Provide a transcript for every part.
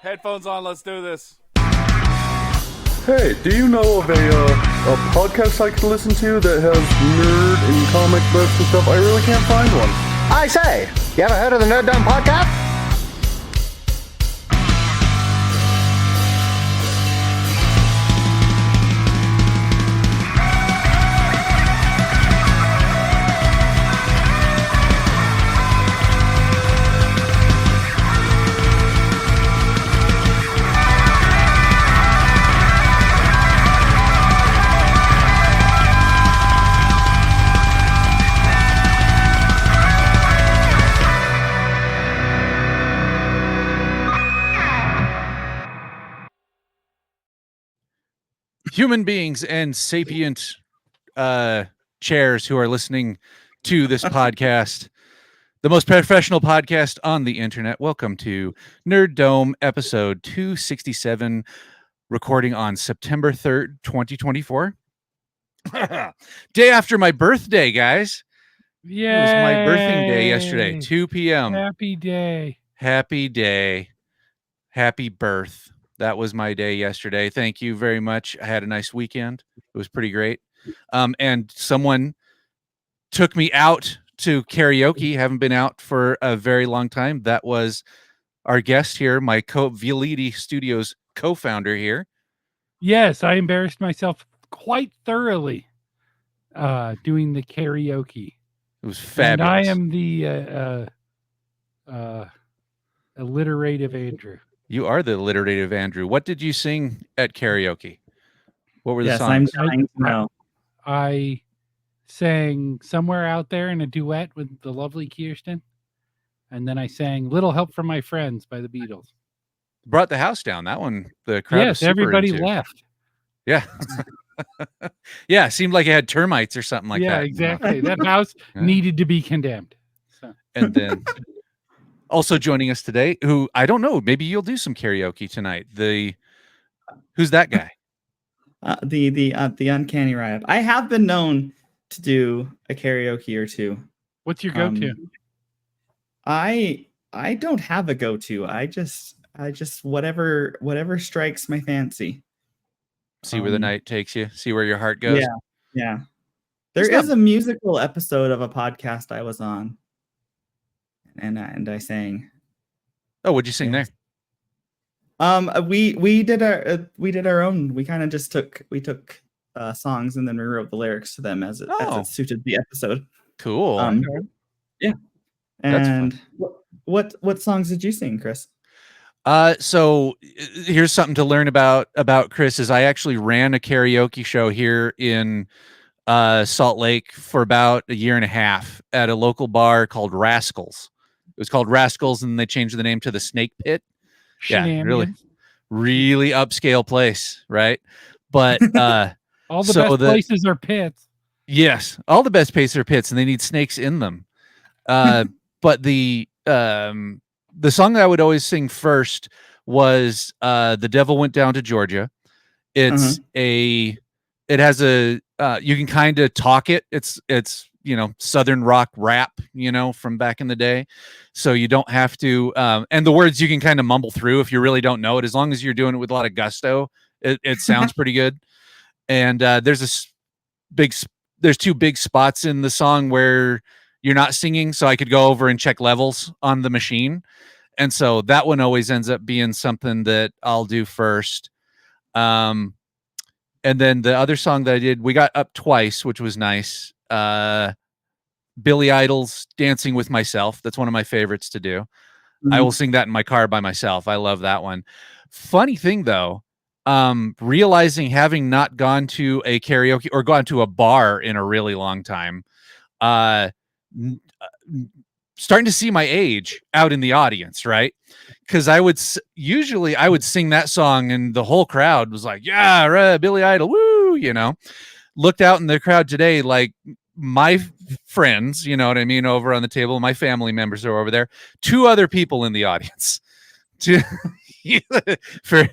Headphones on, let's do this. Hey, do you know of a podcast I could listen to that has nerd and comic books and stuff? I really can't find one. I say, you ever heard of the Nerd Dome podcast? Human beings and sapient chairs who are listening to this podcast, the most professional podcast on the internet. Welcome to Nerd Dome episode 267, recording on September 3rd, 2024. Day after my birthday, guys. Yeah, It was my birthing day yesterday, 2 p.m. Happy day. Happy day. Happy birth. That was my day yesterday. Thank you very much. I had a nice weekend. It was pretty great. And someone took me out to karaoke. Haven't been out for a very long time. That was our guest here, my Vilidi Studios co-founder here. Yes, I embarrassed myself quite thoroughly doing the karaoke. It was fabulous. And I am the alliterative Andrew. You are the alliterative Andrew. What did you sing at karaoke? What were the Yes, songs? I'm dying to know. I sang Somewhere Out There in a duet with the lovely Kirsten. And then I sang Little Help from My Friends by the Beatles. Brought the house down. That one, the crowd was Yes, super everybody into. left. Yeah. Yeah, it seemed like it had termites or something like yeah, that. exactly. That house Yeah. needed to be condemned. So. And then also joining us today, who I don't know, maybe you'll do some karaoke tonight. Who's that guy? The uncanny riot. I have been known to do a karaoke or two. What's your go-to? I don't have a go-to. I just whatever strikes my fancy. See where the night takes you. See where your heart goes. Yeah. There is a musical episode of a podcast I was on, and I sang. Oh, what'd you sing there? We did our own. We kind of just took songs and then we wrote the lyrics to them as it suited the episode. Cool. Yeah. That's And what songs did you sing, Chris? So here's something to learn about Chris is I actually ran a karaoke show here in Salt Lake for about a year and a half at a local bar called Rascals. It was called Rascals, and they changed the name to the Snake Pit. Yeah, really upscale place, right? But all the best places are pits. Yes, all the best places are pits, and they need snakes in them. But the song that I would always sing first was "The Devil Went Down to Georgia." It has a you can kind of talk it. It's Southern rock rap, from back in the day. So you don't have to, and the words you can kind of mumble through if you really don't know it. As long as you're doing it with a lot of gusto, it sounds pretty good. And there's two big spots in the song where you're not singing, so I could go over and check levels on the machine. And so that one always ends up being something that I'll do first. And then the other song that I did, we got up twice, which was nice. Billy Idol's Dancing with Myself. That's one of my favorites to do. Mm-hmm. I will sing that in my car by myself. I love that one. Funny thing though, realizing having not gone to a karaoke or gone to a bar in a really long time, starting to see my age out in the audience, right? Because I would sing that song and the whole crowd was like, yeah, right, Billy Idol, woo, Looked out in the crowd today, like my friends, you know what I mean, over on the table, my family members are over there, 2 other people in the audience for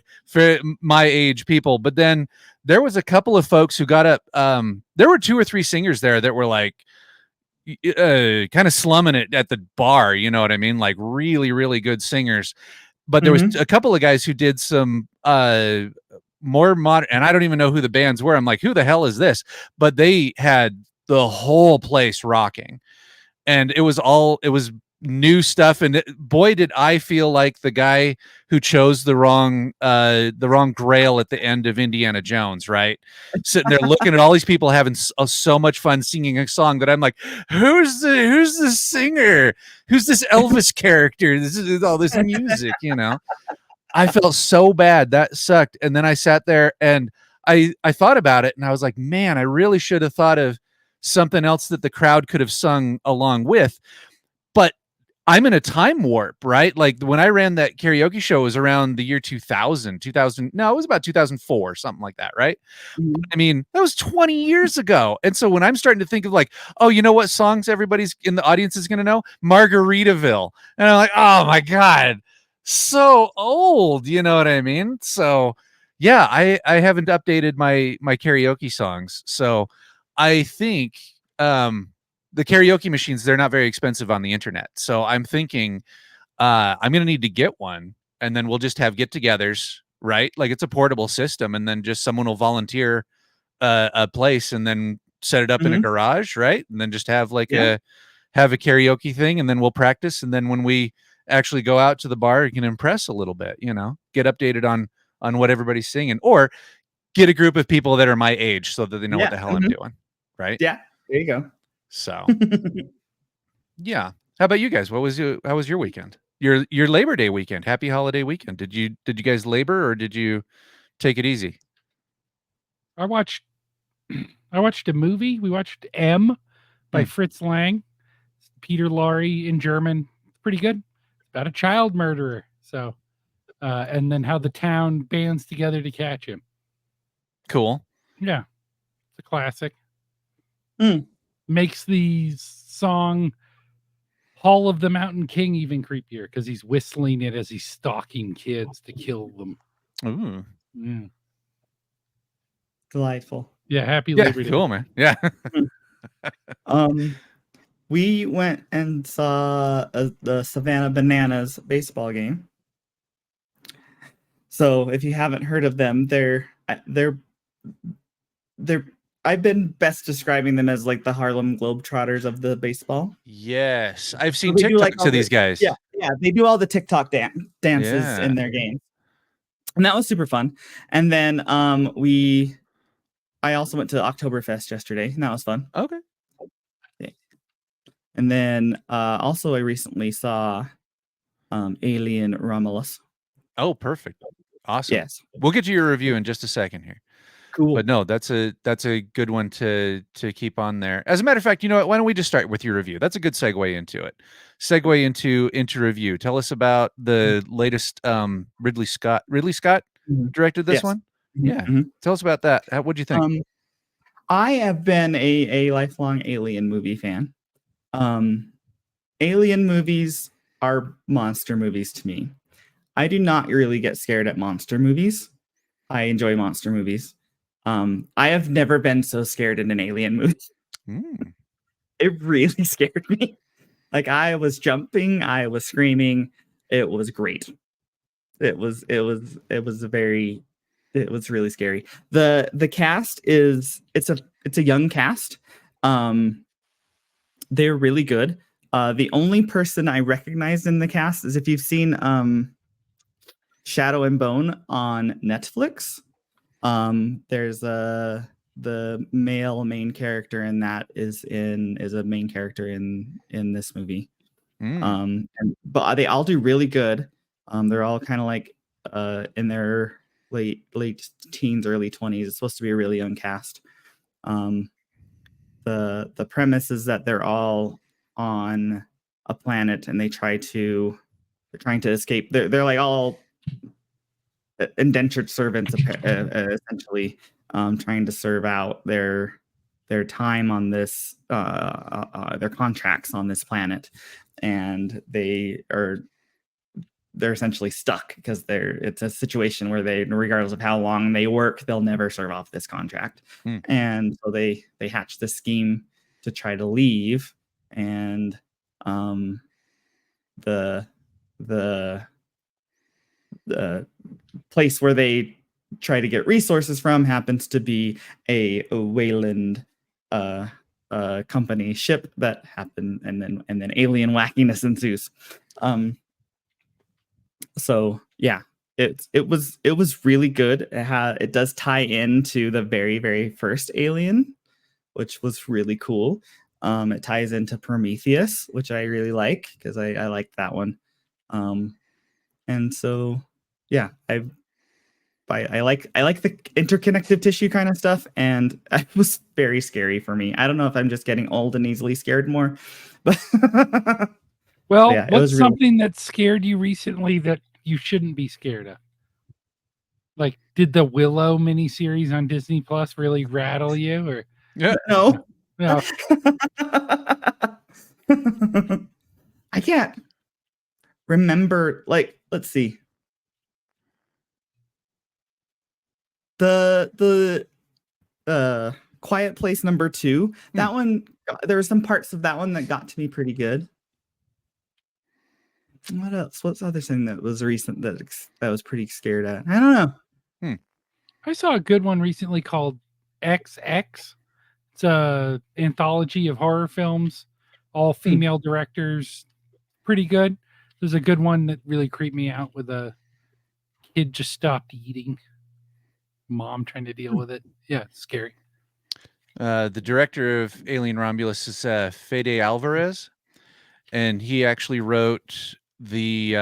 my age people. But then there was a couple of folks who got up. There were 2 or 3 singers there that were like, kind of slumming it at the bar, you know what I mean? Like really, really good singers. but there was a couple of guys who did some more modern, and I don't even know who the bands were. I'm like, who the hell is this? But they had the whole place rocking, and it was new stuff. And boy, did I feel like the guy who chose the wrong grail at the end of Indiana Jones, right? Sitting there looking at all these people having so much fun singing a song that I'm like, who's the singer? Who's this Elvis character? This is all this music, you know? I felt so bad. That sucked. And then I sat there and I thought about it, and I was like, man, I really should have thought of something else that the crowd could have sung along with. But I'm in a time warp, right? Like when I ran that karaoke show, it was around the year 2000. No, it was about 2004, something like that, right? I mean, that was 20 years ago. And so when I'm starting to think of like, oh, you know what songs everybody's in the audience is going to know? Margaritaville. And I'm like, oh my God, so old. You know what I mean? So yeah, I haven't updated my karaoke songs. So I think, the karaoke machines, they're not very expensive on the internet. So I'm thinking I'm going to need to get one, and then we'll just have get-togethers, right? Like it's a portable system, and then just someone will volunteer a place and then set it up in a garage, right? And then just have like a karaoke thing, and then we'll practice. And then when we actually go out to the bar, you can impress a little bit, you know, get updated on what everybody's singing, or get a group of people that are my age so that they know what the hell I'm doing, right? Yeah, there you go. So yeah. How about you guys? How was your weekend? Your Labor Day weekend. Happy holiday weekend. Did you guys labor, or did you take it easy? I watched a movie. We watched M by Fritz Lang. Peter Lorre in German. Pretty good. About a child murderer. So and then how the town bands together to catch him. Cool. Yeah. It's a classic. Makes the song Hall of the Mountain King even creepier because he's whistling it as he's stalking kids to kill them. Ooh. Yeah. Delightful. Yeah, happy Labor Day. Cool, man. Yeah. We went and saw the Savannah Bananas baseball game. So if you haven't heard of them, they're I've been best describing them as like the Harlem Globetrotters of the baseball. Yes, I've seen They do, TikToks like, of these guys. Yeah, they do all the TikTok dances in their games, and that was super fun. And then I also went to Oktoberfest yesterday, and that was fun. Okay. Yeah. And then also I recently saw Alien Romulus. Oh, perfect. Awesome. Yes. We'll get to your review in just a second here. Cool. But no, that's a good one to keep on there. As a matter of fact, you know what? Why don't we just start with your review? That's a good segue into it. Segue into review. Tell us about the latest Ridley Scott. Ridley Scott directed this one? Yeah. Tell us about that. What'd you think? I have been a lifelong Alien movie fan. Alien movies are monster movies to me. I do not really get scared at monster movies. I enjoy monster movies. I have never been so scared in an Alien movie. It really scared me. Like I was jumping, I was screaming. It was great. It was really scary. The cast it's a young cast. They're really good. The only person I recognize in the cast is if you've seen Shadow and Bone on Netflix. There's the male main character in that is a main character in this movie. But they all do really good. They're all kind of like in their late teens, early 20s. It's supposed to be a really young cast. The premise is that they're all on a planet and they're trying to escape. They're like all indentured servants, essentially, trying to serve out their time on this, their contracts on this planet, and they're essentially stuck because it's a situation where they, regardless of how long they work, they'll never serve off this contract, and so they hatch this scheme to try to leave, and place where they try to get resources from happens to be a Wayland company ship that happened, and then alien wackiness ensues. So yeah, it was really good. It does tie into the very, very first Alien, which was really cool. It ties into Prometheus, which I really like because I like that one. And so yeah, I like the interconnective tissue kind of stuff, and it was very scary for me. I don't know if I'm just getting old and easily scared more, but Well, yeah, it what's was really- something that scared you recently that you shouldn't be scared of? Like, did the Willow miniseries on Disney Plus really rattle you? Or no. no? I can't remember. Like, let's see. The Quiet Place #2. That one, there were some parts of that one that got to me pretty good. What else? What's the other thing that was recent that I was pretty scared at? I don't know. I saw a good one recently called XX. It's a anthology of horror films, all female directors. Pretty good. There's a good one that really creeped me out with a kid just stopped eating. Mom trying to deal with it. Yeah, it's scary. The director of Alien Romulus is Fede Alvarez, and he actually wrote the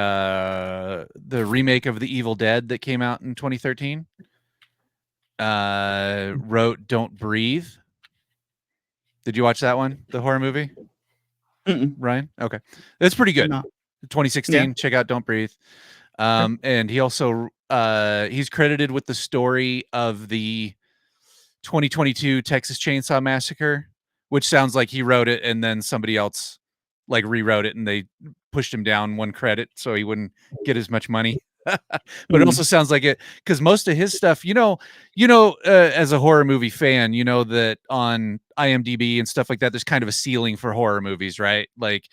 remake of The Evil Dead that came out in 2013. Wrote Don't Breathe. Did you watch that one? The horror movie? Mm-mm. Ryan? Okay. It's pretty good. Not- 2016. Yeah. Check out Don't Breathe. And he also he's credited with the story of the 2022 Texas Chainsaw Massacre, which sounds like he wrote it and then somebody else like rewrote it and they pushed him down one credit so he wouldn't get as much money. But it also sounds like it, because most of his stuff, as a horror movie fan, you know that on IMDb and stuff like that, there's kind of a ceiling for horror movies, right? Like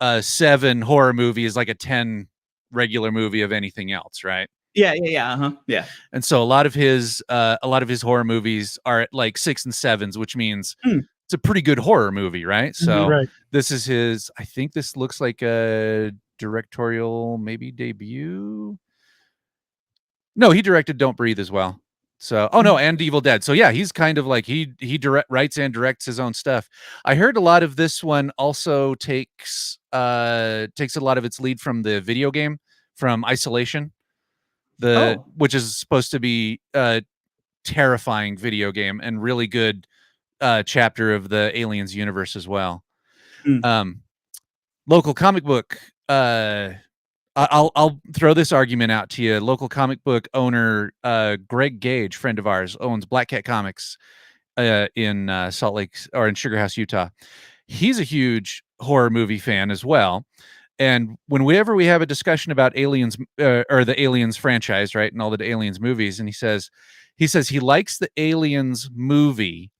a 7 horror movie is like a 10 regular movie of anything else, right? Yeah. Yeah. And so a lot of his horror movies are at like 6 and 7s, which means it's a pretty good horror movie, right? So Right. this is his, I think this looks like a directorial maybe debut. No, he directed Don't Breathe as well. So, and Evil Dead. So yeah, he's kind of like he writes and directs his own stuff. I heard a lot of this one also takes a lot of its lead from the video game, from Isolation, which is supposed to be a terrifying video game and really good chapter of the Aliens universe as well. Local comic book. I'll throw this argument out to you. Local comic book owner Greg Gage, friend of ours, owns Black Cat Comics in Salt Lake or in Sugar House, Utah. He's a huge horror movie fan as well. And whenever we have a discussion about Aliens or the Aliens franchise, right, and all the Aliens movies, and he says he likes the Aliens movie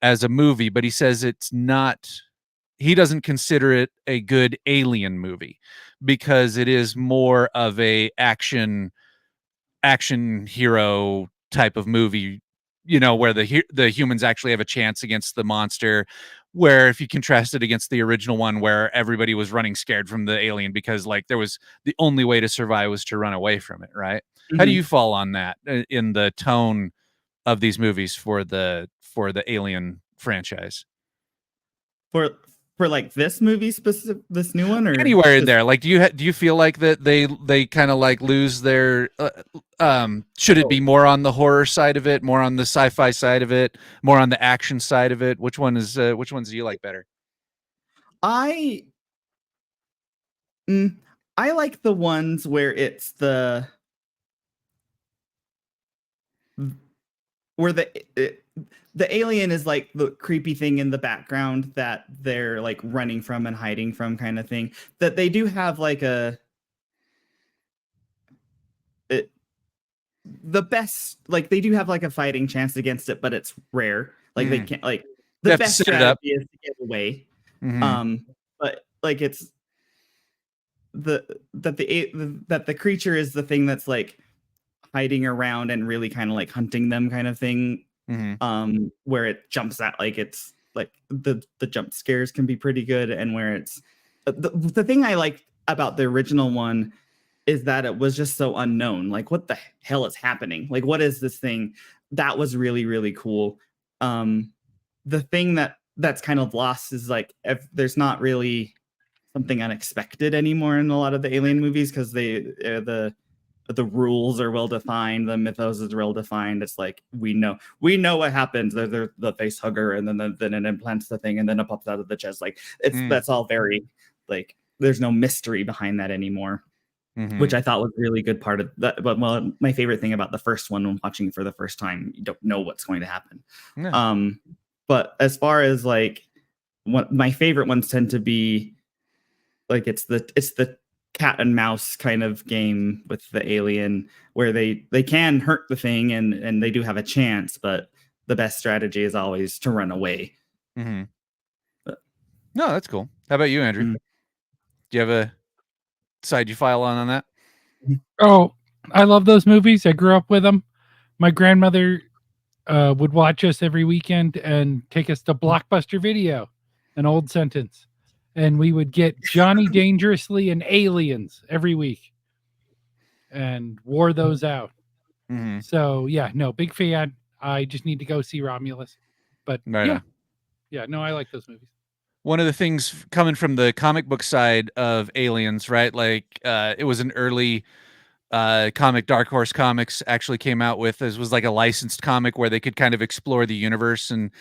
as a movie, but he says it's not. He doesn't consider it a good alien movie because it is more of a action hero type of movie, where the humans actually have a chance against the monster. Where if you contrast it against the original one, where everybody was running scared from the alien because like there was the only way to survive was to run away from it, right? Mm-hmm. How do you fall on that in the tone of these movies for the Alien franchise? For like this movie specific, this new one, or anywhere in there, like do you feel like that they kind of like lose their should it be more on the horror side of it, more on the sci-fi side of it, more on the action side of it? Which ones do you like better? I like the ones where it's the alien is like the creepy thing in the background that they're like running from and hiding from, kind of thing. That they do have like the best, like they do have like a fighting chance against it, but it's rare. Like they can't, like the best strategy is to get away. But like it's that the creature is the thing that's like hiding around and really kind of like hunting them kind of thing. Where it jumps out, like it's like the jump scares can be pretty good, and where it's the thing I liked about the original one is that it was just so unknown. Like, what the hell is happening? Like, what is this thing? That was really, really cool. The thing that's kind of lost is like, if there's not really something unexpected anymore in a lot of the Alien movies, because the rules are well defined, the mythos is well defined. It's like we know what happens. There's the face hugger, and then it implants the thing, and then it pops out of the chest. Like that's all very like there's no mystery behind that anymore, which I thought was a really good part of that. But well, my favorite thing about the first one when watching for the first time, you don't know what's going to happen. Yeah. But as far as like what my favorite ones tend to be, like it's the cat and mouse kind of game with the alien, where they can hurt the thing and they do have a chance, but the best strategy is always to run away. No, that's cool. How about you, Andrew? Do you have a side you file on that? Oh, I love those movies. I grew up with them. My grandmother would watch us every weekend and take us to Blockbuster Video, an old sentence. And we would get Johnny Dangerously and Aliens every week and wore those out. So, yeah, no, big fan. I just need to go see Romulus. But yeah, no, I like those movies. One of the things coming from the comic book side of Aliens, right? Like it was an early comic. Dark Horse Comics actually came out with this, was like a licensed comic where they could kind of explore the universe, and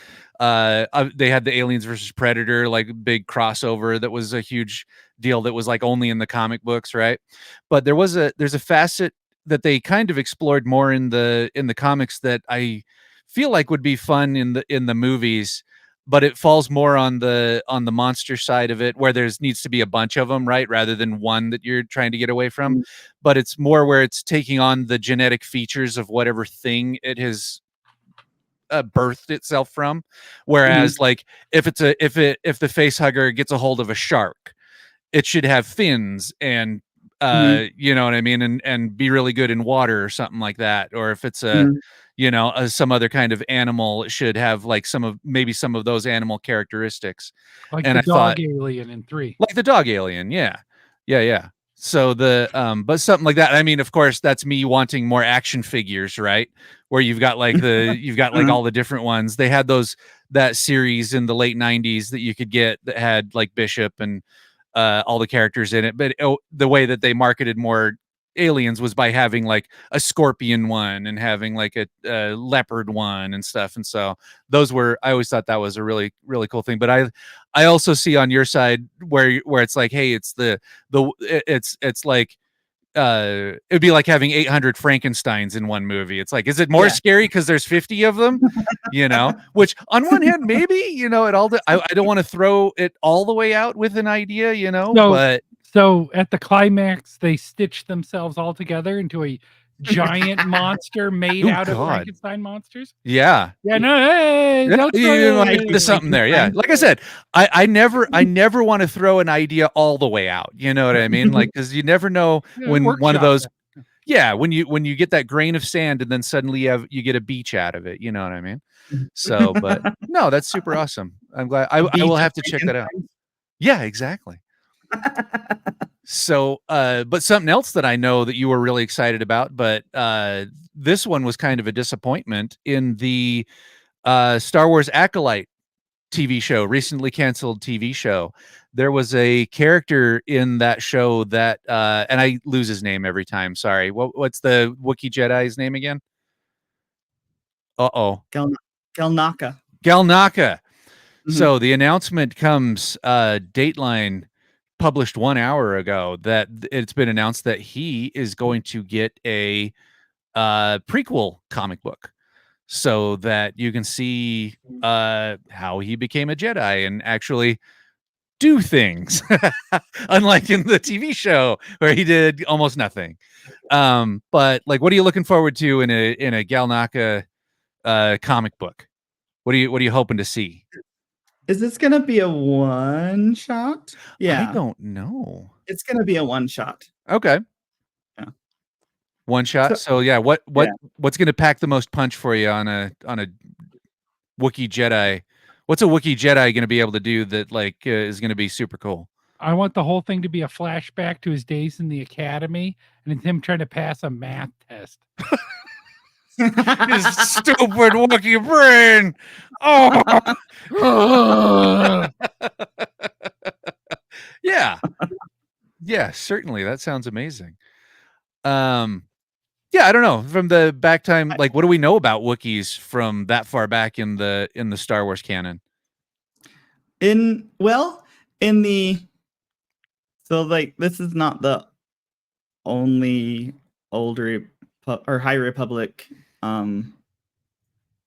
they had the Aliens versus Predator, like big crossover that was a huge deal that was like only in the comic books, right? But there's a facet that they kind of explored more in the comics that I feel like would be fun in the movies, but it falls more on the monster side of it, where needs to be a bunch of them, right? Rather than one that you're trying to get away from. But it's more where it's taking on the genetic features of whatever thing it has birthed itself from. Whereas like if the face hugger gets a hold of a shark, it should have fins and you know what I mean, and be really good in water or something like that. Or if it's some other kind of animal, it should have like some of those animal characteristics. Like and the dog alien in 3. Like the dog alien, yeah. So but something like that. I mean, of course, that's me wanting more action figures, right? Where you've got like all the different ones. They had that series in the late 90s that you could get that had like Bishop and all the characters in it. But the way that they marketed more aliens was by having like a scorpion one and having like a leopard one and stuff. And so I always thought that was a really, really cool thing. But I also see on your side where it's like, hey, it's it's like it'd be like having 800 Frankensteins in one movie. It's like, is it more scary because there's 50 of them? Which on one hand, maybe, I don't want to throw it all the way out with an idea, but so at the climax, they stitch themselves all together into a giant monster made out of Frankenstein monsters. Yeah. Yeah. No. Hey, there's something there. Yeah. Like I said, I never want to throw an idea all the way out. You know what I mean? Like, because you never know when one of those. Yeah. When you get that grain of sand and then suddenly you get a beach out of it. You know what I mean? So, but no, that's super awesome. I'm glad I will have to check that out. Yeah, exactly. So, but something else that I know that you were really excited about, but this one was kind of a disappointment in the Star Wars Acolyte TV show, recently canceled TV show. There was a character in that show that, and I lose his name every time. Sorry. What's the Wookiee Jedi's name again? Galnaka. So the announcement comes, Dateline published 1 hour ago that it's been announced that he is going to get a prequel comic book, so that you can see how he became a Jedi and actually do things, unlike in the TV show where he did almost nothing. But like, what are you looking forward to in a Galnaka comic book? What are you hoping to see? Is this gonna be a one shot? Yeah, I don't know. It's gonna be a one shot. Okay. Yeah. One shot. So yeah, what's going to pack the most punch for you on a Wookiee Jedi? What's a Wookiee Jedi going to be able to do that is going to be super cool? I want the whole thing to be a flashback to his days in the academy and it's him trying to pass a math test. His stupid Wookiee brain. Oh. Yeah. Yeah, certainly. That sounds amazing. Yeah, I don't know. From the back time, what do we know about Wookiees from that far back in the Star Wars canon? This is not the only High Republic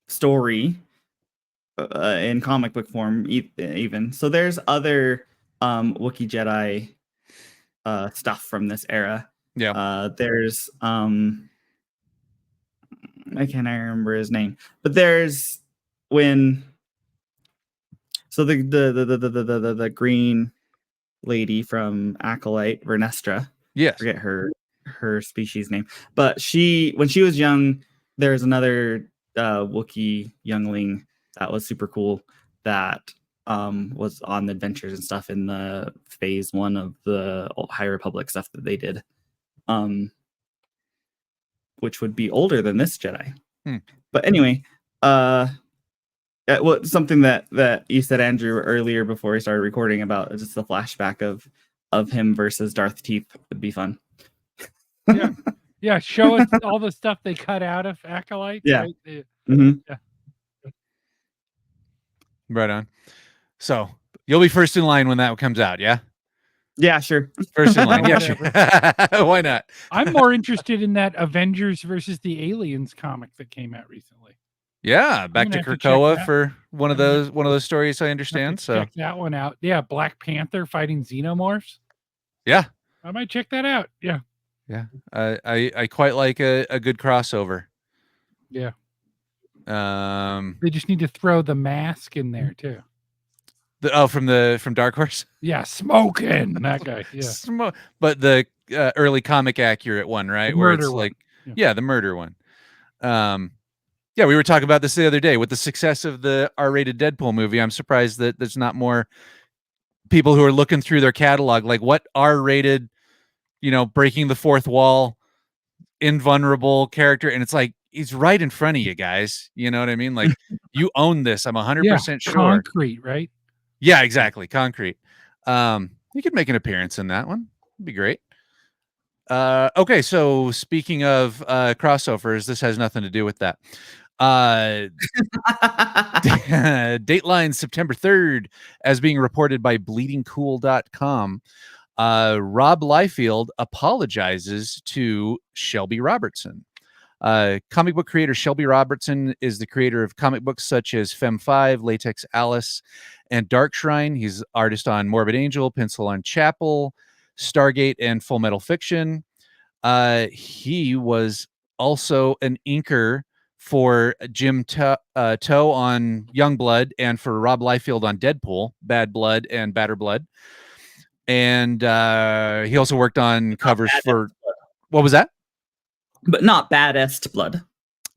story in comic book form even. So there's other Wookiee Jedi stuff from this era. Yeah. There's I can't remember his name, but there's the green lady from Acolyte, Vernestra. Yes. Forget her species name, but when she was young, there's another Wookiee youngling that was super cool that was on the adventures and stuff in the phase 1 of the High Republic stuff that they did, which would be older than this Jedi. But anyway, something that you said, Andrew, earlier before we started recording about just the flashback of him versus Darth Teeth would be fun. Yeah, show us all the stuff they cut out of Acolyte. Yeah. Right? Mm-hmm. Yeah. Right on. So you'll be first in line when that comes out, yeah? Yeah, sure. First in line. Yeah, sure. Why not? I'm more interested in that Avengers versus the Aliens comic that came out recently. Yeah, back to gonna have to check Krakoa that. for one of those stories, I understand. So check that one out. Yeah, Black Panther fighting xenomorphs. yeah, I might check that out. Yeah. yeah. I quite like a good crossover. Yeah. Um, They just need to throw the mask in there too. from Dark Horse. Yeah, smoking that guy. Yeah. But the early comic accurate one, right? The Where murder it's one. the murder one. Yeah, we were talking about this the other day with the success of the R-rated Deadpool movie. I'm surprised that there's not more people who are looking through their catalog, like what R-rated, breaking the fourth wall, invulnerable character, and it's like he's right in front of you guys. You know what I mean? Like you own this. I'm 100% sure. Concrete, right? Yeah, exactly. Concrete. You could make an appearance in that one. It'd be great. Okay, so speaking of crossovers, this has nothing to do with that. Dateline September 3rd, as being reported by bleedingcool.com. Rob Liefeld apologizes to Shelby Robertson. Comic book creator Shelby Robertson is the creator of comic books such as Fem 5, Latex Alice, and Dark Shrine. He's artist on Morbid Angel, Pencil on Chapel, Stargate, and Full Metal Fiction. He was also an inker for Jim Toe on Youngblood and for Rob Liefeld on Deadpool, Bad Blood and Badder Blood. And he also worked on covers for... What was that? But not Baddest Blood.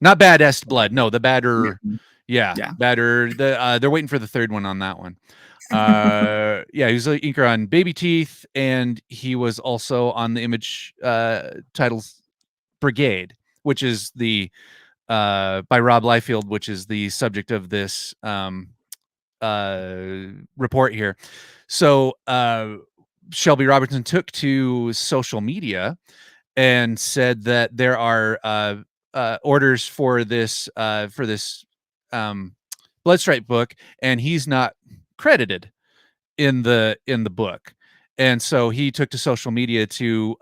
Not Baddest Blood. No, the Badder... Yeah. Badder. They're waiting for the third one on that one. Yeah, he was an inker on Baby Teeth, and he was also on the Image titles Brigade, which is the by Rob Liefeld, which is the subject of this report here. So Shelby Robertson took to social media and said that there are orders for this Bloodstripe book, and he's not credited in the book. And so he took to social media to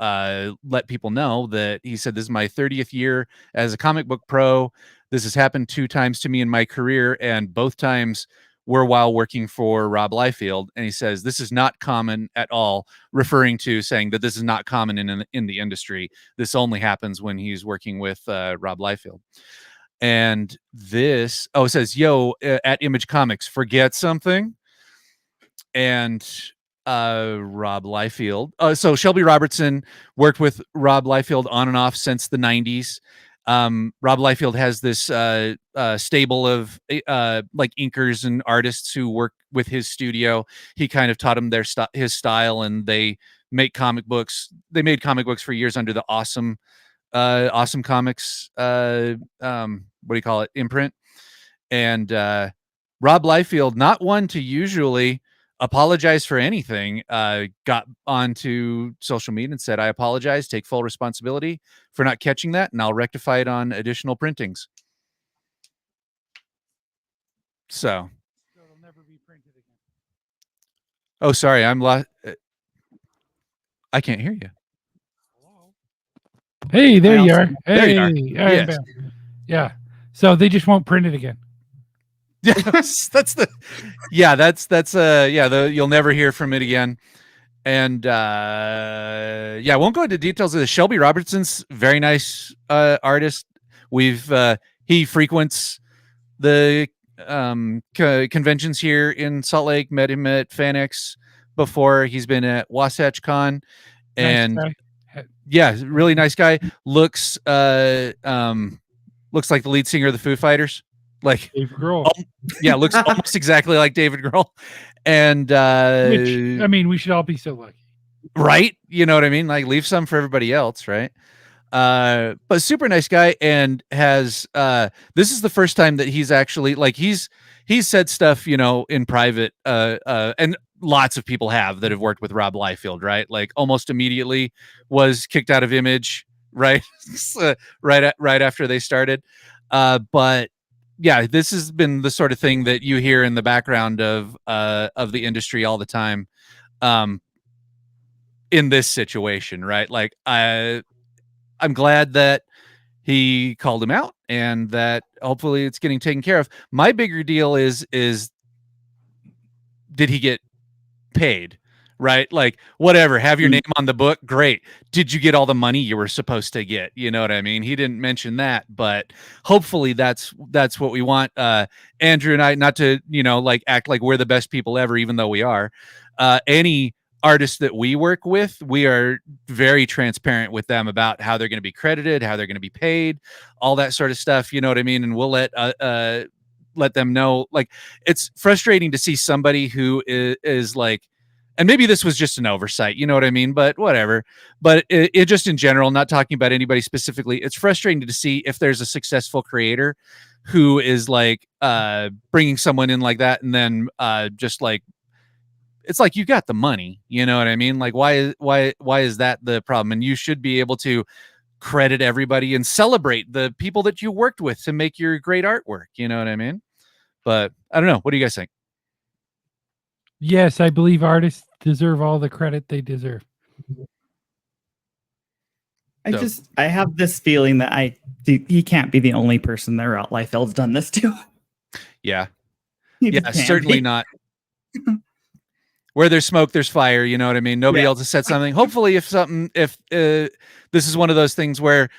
let people know that he said, this is my 30th year as a comic book pro. This has happened 2 times to me in my career, and both times were while working for Rob Liefeld. And he says, this is not common at all, referring to saying that this is not common in the industry. This only happens when he's working with Rob Liefeld. And this, it says, yo, at Image Comics, forget something. And Rob Liefeld. So Shelby Robertson worked with Rob Liefeld on and off since the 90s. Rob Liefeld has this stable of like inkers and artists who work with his studio. He kind of taught them his style, and they make comic books. They made comic books for years under the Awesome Comics what do you call it, imprint. And Rob Liefeld, not one to usually apologize for anything, got onto social media and said, I apologize, take full responsibility for not catching that, and I'll rectify it on additional printings. So it'll never be printed again. Oh, sorry, I'm lost. I can't hear you. Hey, there you are. There you are. Hey, Yes. yeah. So they just won't print it again. Yes, you'll never hear from it again. And I won't go into details of this. Shelby Robertson's very nice artist. He frequents the conventions here in Salt Lake. Met him at FanX before. He's been at Wasatch Con, and Nice really nice guy. Looks like the lead singer of the Foo Fighters. Like Dave Grohl. Looks almost exactly like David Grohl. And Which, I mean, we should all be so lucky. Right? You know what I mean? Like, leave some for everybody else, right? But super nice guy, and has this is the first time that he's actually, like, he's said stuff, in private, and lots of people have that have worked with Rob Liefeld, right? Like, almost immediately was kicked out of Image, right? right after they started. But yeah, this has been the sort of thing that you hear in the background of the industry all the time, in this situation, right? Like, I'm glad that he called him out, and that hopefully it's getting taken care of. My bigger deal is did he get paid? Right? Like, whatever, have your name on the book. Great. Did you get all the money you were supposed to get? You know what I mean? He didn't mention that, but hopefully that's what we want. Andrew and I, not to, act like we're the best people ever, even though we are. Any artists that we work with, we are very transparent with them about how they're going to be credited, how they're going to be paid, all that sort of stuff. You know what I mean? And we'll let them know. Like, it's frustrating to see somebody who is like, and maybe this was just an oversight, you know what I mean? But whatever. But it just in general, not talking about anybody specifically, it's frustrating to see if there's a successful creator who is like bringing someone in like that, and then just like, it's like, you got the money, you know what I mean? Like, why is that the problem? And you should be able to credit everybody and celebrate the people that you worked with to make your great artwork, you know what I mean? But I don't know. What do you guys think? Yes, I believe artists deserve all the credit they deserve. I have this feeling that he can't be the only person that Rob Liefeld's done this to. Yeah. He Yeah, just can't certainly be. not. Where there's smoke, there's fire. You know what I mean? Nobody else has said something. Hopefully, if this is one of those things where,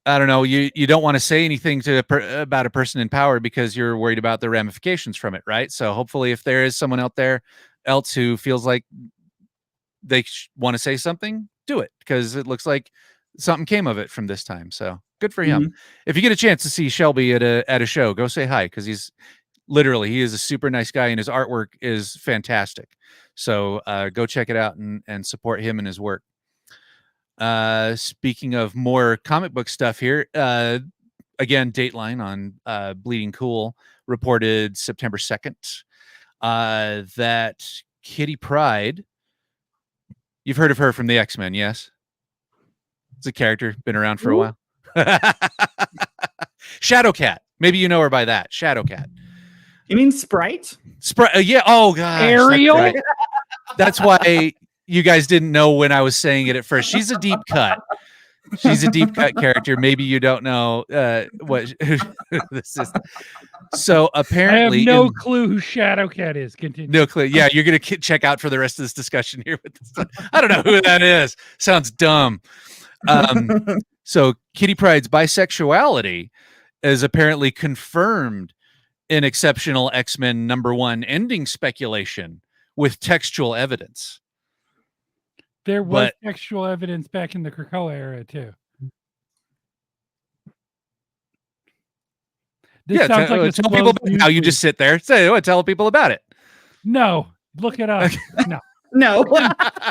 I don't know, you don't want to say anything about a person in power because you're worried about the ramifications from it, right? So hopefully, if there is someone out there else who feels like they want to say something, do it, because it looks like something came of it from this time. So good for him. If you get a chance to see Shelby at a show, go say hi, because he is a super nice guy, and his artwork is fantastic. So go check it out and support him and his work. Speaking of more comic book stuff here, again, Dateline on Bleeding Cool reported September 2nd that Kitty Pryde, you've heard of her from the X-Men, yes? It's a character, been around for a while. Shadowcat. Maybe you know her by that. Shadowcat. You mean Sprite? Sprite. Yeah. Oh gosh. Ariel. That's why you guys didn't know when I was saying it at first. She's a deep cut. She's a deep cut character. Maybe you don't know what this is. So apparently, I have no clue who Shadowcat is. Continue. No clue. Yeah, you're gonna check out for the rest of this discussion here with this. I don't know who that is. Sounds dumb. So Kitty Pryde's bisexuality is apparently confirmed in Exceptional X-Men #1 ending speculation with textual evidence. There was But- textual evidence back in the Krakoa era too. This sounds like a tell people supposed now. You news just sit there, tell people about it. leak. No, look it up. No, No.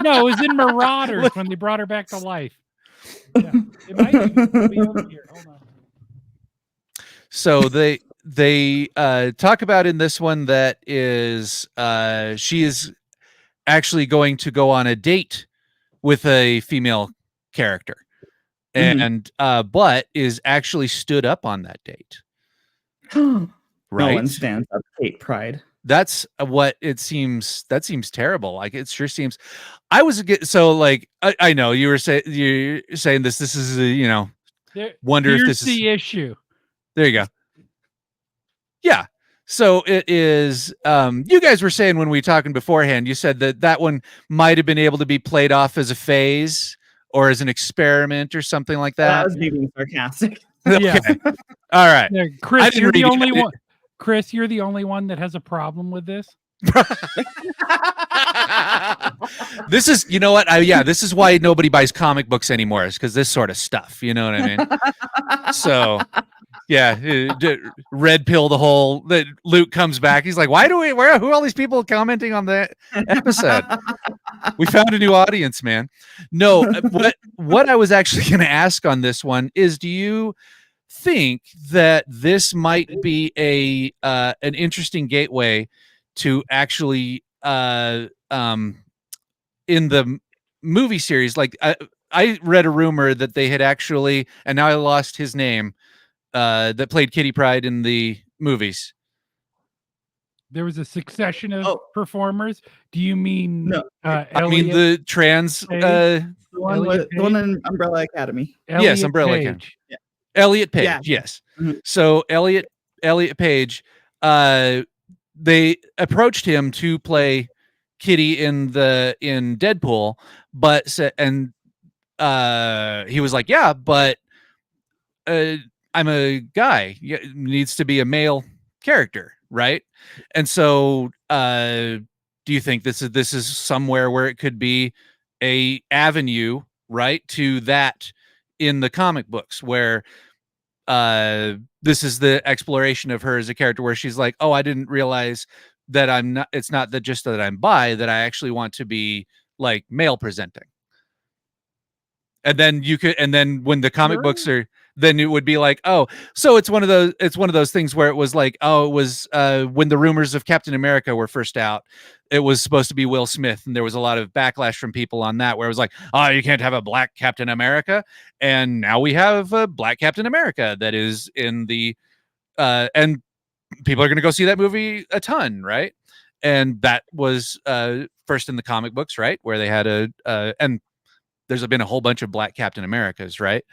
no, it was in Marauders when they brought her back to life. Yeah, it might even be over here. Hold on. So they talk about in this one that is she is actually going to go on a date with a female character, Mhm. and but is actually stood up on that date. No Right? one stands up Kate Pride. That's what it seems. That seems terrible. Like it sure seems. I was so like I know you're saying this. This is wonder if Here's this is the issue. there. You go. Yeah. So it is. You guys were saying when we were talking beforehand, you said that one might have been able to be played off as a phase or as an experiment or something like That that. was me being sarcastic. Yeah. Okay. All right. Yeah, I Chris, didn't you're the read only it. one. Chris, you're the only one that has a problem with this. This is, you know what? This is why nobody buys comic books anymore, is because this sort of stuff. You know what I mean? So, yeah, red pill the whole. That Luke comes back. He's like, who are all these people commenting on the episode? We found a new audience, man. No, what I was actually going to ask on this one is, do you think that this might be an interesting gateway to actually in the movie series? Like I read a rumor that they had actually, and now I lost his name, that played Kitty Pryde in the movies. There was a succession of Oh. performers. Do you mean No. I mean the trans Page? The one, Elliot the one in Umbrella Academy. Elliot Umbrella Page? Elliot Page, Yeah. yes. Mhm. So Elliot Page, they approached him to play Kitty in Deadpool, but he was like, yeah, but I'm a guy. It needs to be a male character, right? And so, do you think this is somewhere where it could be a avenue, right, to that in the comic books, where this is the exploration of her as a character, where she's like, oh, I didn't realize that I'm not. It's not that just that I'm bi, that I actually want to be like male presenting. And then when the comic Sure. books are, then it would be like, oh, so it's one of those things where it was like, oh, it was when the rumors of Captain America were first out, it was supposed to be Will Smith, and there was a lot of backlash from people on that, where it was like, oh, you can't have a black Captain America, and now we have a black Captain America that is in the and people are going to go see that movie a ton, right? And that was first in the comic books, right, where they had and there's been a whole bunch of black Captain Americas, right?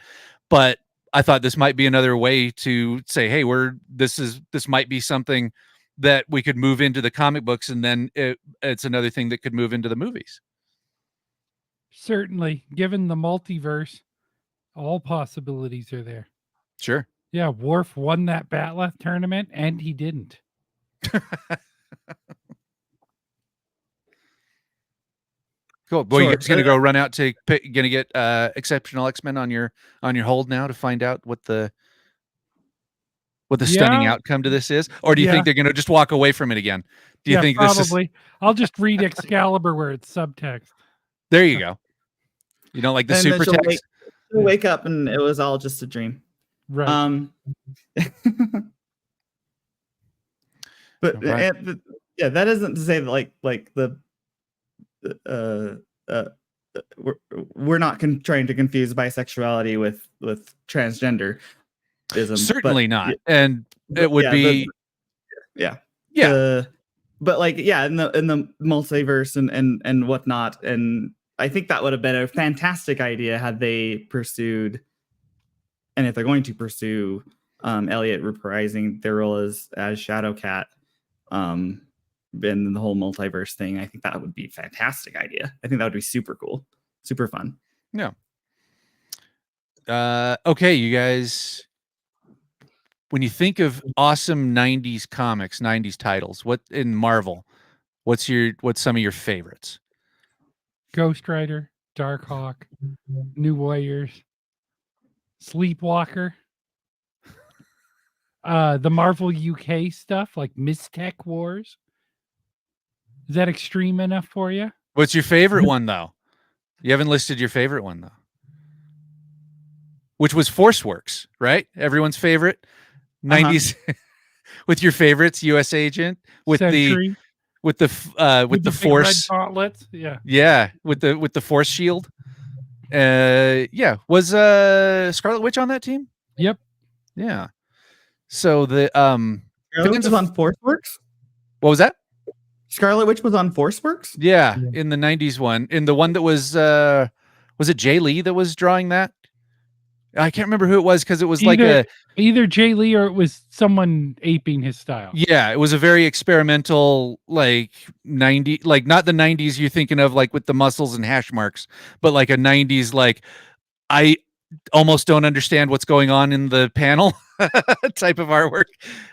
But I thought this might be another way to say, hey, this might be something that we could move into the comic books, and then it's another thing that could move into the movies. Certainly, given the multiverse, all possibilities are there. Sure. Yeah, Worf won that Batleth tournament, and he didn't. Cool. Well, Sure. you're just gonna go run out to gonna get Exceptional X-Men on your hold now to find out what the stunning Yeah. outcome to this is, or do you Yeah. think they're gonna just walk away from it again? Do you Yeah, think probably? I'll just read Excalibur where it's subtext. there you go. You don't like the And then super she'll text? she'll wake up and it was all just a dream. Right. But Right. yeah, that isn't to say that like the we're not trying to confuse bisexuality with transgender. Certainly not. And it would be yeah. yeah. But like in the multiverse and whatnot, and I think that would have been a fantastic idea had they pursued, and if they're going to pursue Elliot reprising their role as Shadowcat, in the whole multiverse thing. I think that would be a fantastic idea. I think that would be super cool, super fun. Okay, you guys, when you think of awesome 90s comics, 90s titles, what in Marvel, what's some of your favorites? Ghost Rider. Darkhawk, New Warriors, Sleepwalker. The Marvel UK stuff like Mystech Wars. Is that extreme enough for you? What's your favorite one though? You haven't listed your favorite one though. Which was ForceWorks, right? Everyone's favorite 90s with your favorites, US Agent with Sentry, the with the big red Force, gauntlets. Yeah. yeah, with the Force shield. Yeah, was Scarlet Witch on that team? Yep. Yeah. So the Scarlet Witch was on ForceWorks. what was that? Scarlet Witch was on ForceWorks. Yeah, in the 90s one. In the one that was it Jay Lee that was drawing that? I can't remember who it was because it was either Jay Lee or it was someone aping his style. yeah, it was a very experimental, like 90, like not the 90s you're thinking of, like with the muscles and hash marks, but like a 90s, like I almost don't understand what's going on in the panel type of artwork.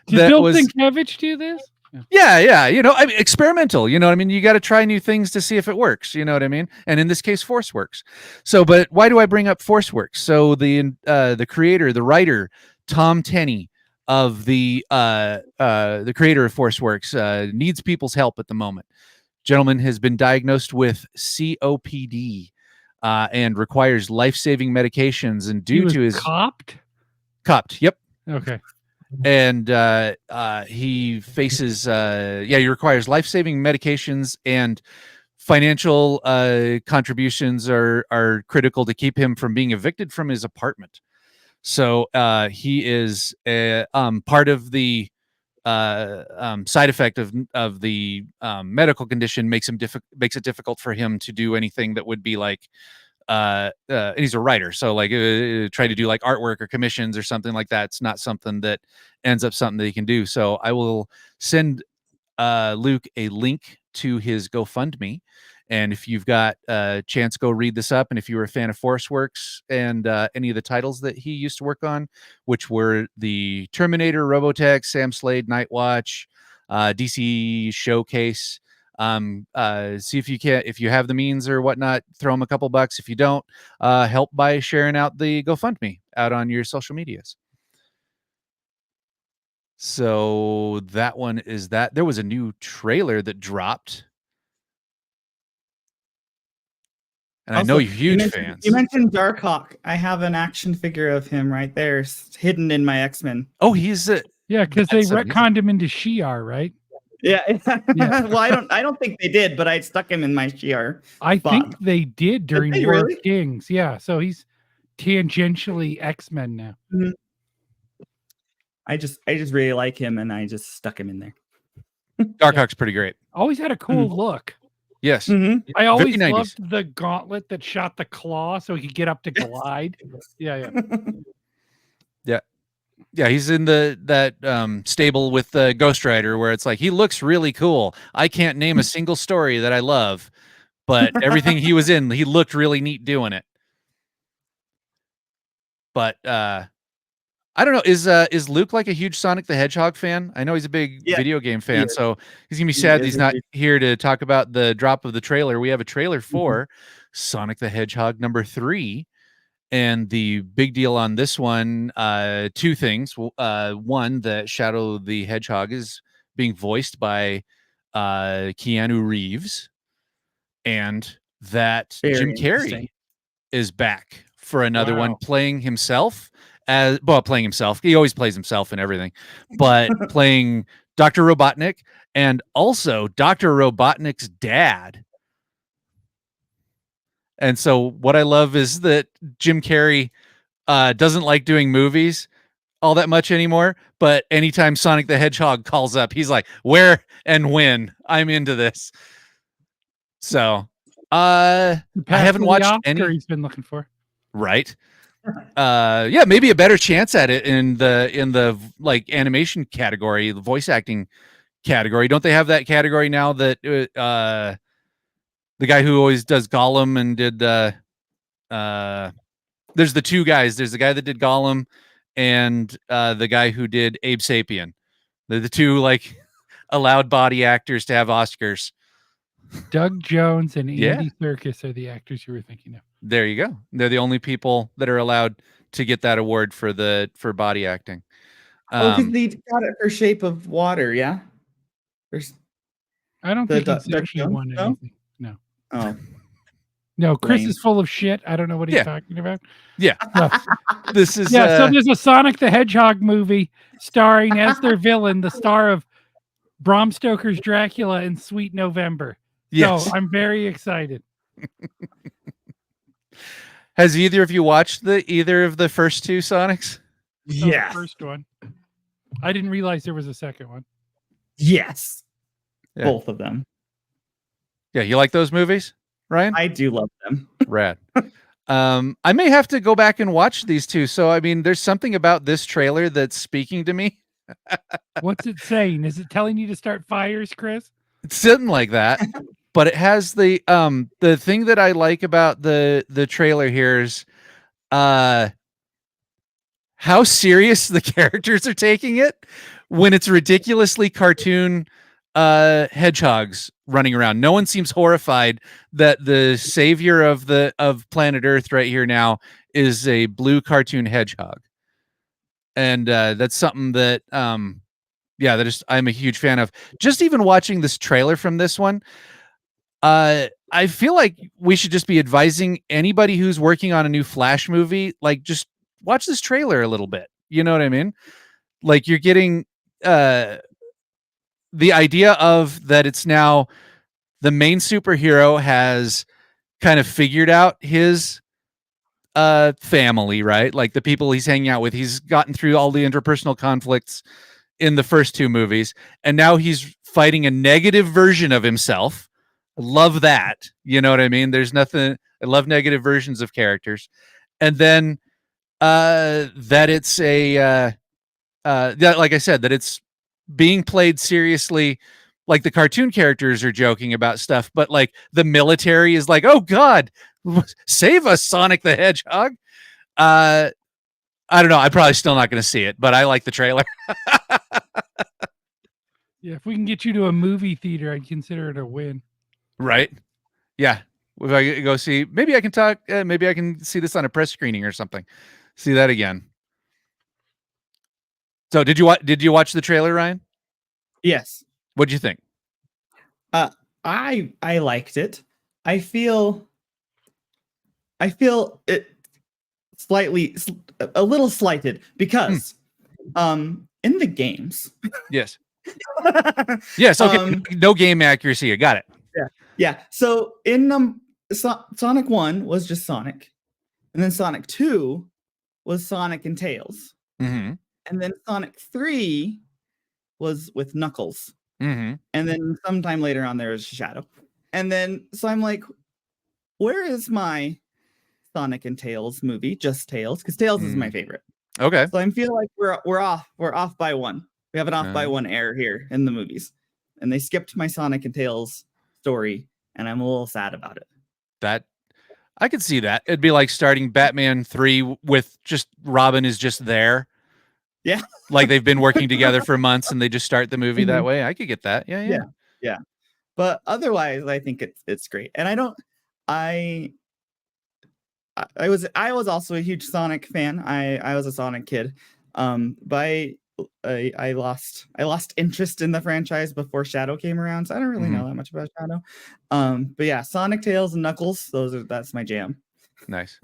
Did Bill Sienkiewicz do this? Yeah. I mean, experimental, you know what I mean? You got to try new things to see if it works, you know what I mean? And in this case, ForceWorks. So, but why do I bring up ForceWorks? So the creator, the writer, Tom Tenney of the creator of ForceWorks, needs people's help at the moment. Gentleman has been diagnosed with COPD and requires life-saving medications, and due to his copped, yep. Okay. And he faces he requires life-saving medications, and financial contributions are critical to keep him from being evicted from his apartment. So he is part of the side effect of the medical condition makes it difficult for him to do anything that would be like and he's a writer, so like try to do like artwork or commissions or something like that. It's not something that ends up something that he can do. So I will send Luke a link to his GoFundMe, and if you've got a chance, go read this up. And if you were a fan of ForceWorks and any of the titles that he used to work on, which were the Terminator, Robotech, Sam Slade, Nightwatch, DC Showcase, see if you have the means or whatnot, throw him a couple bucks. If you don't, help by sharing out the GoFundMe out on your social medias. So that one is that. There was a new trailer that dropped, and also, I know you're huge fans. You mentioned Darkhawk. I have an action figure of him right there, hidden in my X-Men. Oh, he's because they retconned him into Shi'ar, right? Yeah. Well, I don't think they did, but I stuck him in my Shi'ar. I think they did during War of Kings. Yeah, so he's tangentially X-Men now. Mm-hmm. I just really like him, and I just stuck him in there. Darkhawk's pretty great. Always had a cool look. Yes. Mm-hmm. I always loved the gauntlet that shot the claw so he could get up to glide. Yeah. Yeah, he's in that stable with Ghost Rider, where it's like he looks really cool. I can't name a single story that I love, but everything he was in, he looked really neat doing it. But I don't know. Is Luke like a huge Sonic the Hedgehog fan? I know he's a big video game fan, so he's gonna be sad that he's not here to talk about the drop of the trailer. We have a trailer for Sonic the Hedgehog #3, and the big deal on this one, two things. One, that Shadow the Hedgehog is being voiced by Keanu Reeves, and that Jim Carrey is back for another one, playing himself. Playing himself. He always plays himself and everything, but playing Dr. Robotnik, and also Dr. Robotnik's dad. And so what I love is that Jim Carrey doesn't like doing movies all that much anymore, but anytime Sonic the Hedgehog calls up, he's like, where and when? I'm into this. So I haven't watched any he's been looking for. Right. Maybe a better chance at it in the like animation category, the voice acting category. Don't they have that category now that the guy who always does Gollum and did there's the two guys. There's the guy that did Gollum and the guy who did Abe Sapien. They're the two like allowed body actors to have Oscars. Doug Jones and Yeah. Andy Serkis are the actors you were thinking of. There you go. They're the only people that are allowed to get that award for body acting. Because they got it for Shape of Water, yeah. There's I don't The think he's Doug actually Jones, won no? anything. No. oh No, Chris Lame. is full of shit. I don't know what he's Yeah. talking about. Yeah. No. This is Yeah, so there's a Sonic the Hedgehog movie starring as their villain, the star of Bram Stoker's Dracula and Sweet November. yes. So I'm very excited. Has either of you watched either of the first two Sonics? So the first one. I didn't realize there was a second one. Yes. Yeah. Both of them. Yeah, you like those movies, Ryan? I do love them. Rad. I may have to go back and watch these two. So I mean, there's something about this trailer that's speaking to me. What's it saying? Is it telling you to start fires, Chris? It's something like that. But it has the thing that I like about the trailer here is how serious the characters are taking it when it's ridiculously cartoon hedgehogs running around. No one seems horrified that the savior of planet Earth right here now is a blue cartoon hedgehog. And that's something that I'm a huge fan of. Just even watching this trailer from this one, I feel like we should just be advising anybody who's working on a new Flash movie, like, just watch this trailer a little bit. You know what I mean? Like, you're getting the idea of that it's now the main superhero has kind of figured out his family, right? Like the people he's hanging out with. He's gotten through all the interpersonal conflicts in the first two movies, and now he's fighting a negative version of himself. Love that. You know what I mean? There's nothing. I love negative versions of characters. And then that it's like I said, that it's being played seriously. Like the cartoon characters are joking about stuff, but like the military is like, oh God, save us, Sonic the Hedgehog. I don't know. I'm probably still not going to see it, but I like the trailer. Yeah, if we can get you to a movie theater, I'd consider it a win. Right? Yeah. If I go see, maybe I can talk. Maybe I can see this on a press screening or something. See that again. So did you watch the trailer, Ryan? Yes. What'd you think? I liked it. I feel it slightly a little slighted because in the games. Yes. Yes. Okay. No game accuracy. I got it. Yeah. So in Sonic 1 was just Sonic, and then Sonic 2 was Sonic and Tails, Mm-hmm. and then Sonic 3 was with Knuckles, Mm-hmm. and then sometime later on there was Shadow, and then so I'm like, where is my Sonic and Tails movie? Just Tails, because Tails is my favorite. Okay. So I feel like we're off by one. We have an off by one error here in the movies, and they skipped my Sonic and Tails story, and I'm a little sad about it. That I could see that. It'd be like starting Batman 3 with just Robin is just there. Yeah. Like they've been working together for months and they just start the movie that way. I could get that. Yeah. But otherwise, I think it's great. And I was also a huge Sonic fan. I was a Sonic kid. But I lost interest in the franchise before Shadow came around, so I don't really know that much about Shadow. But yeah, Sonic, Tails, and Knuckles, that's my jam. Nice.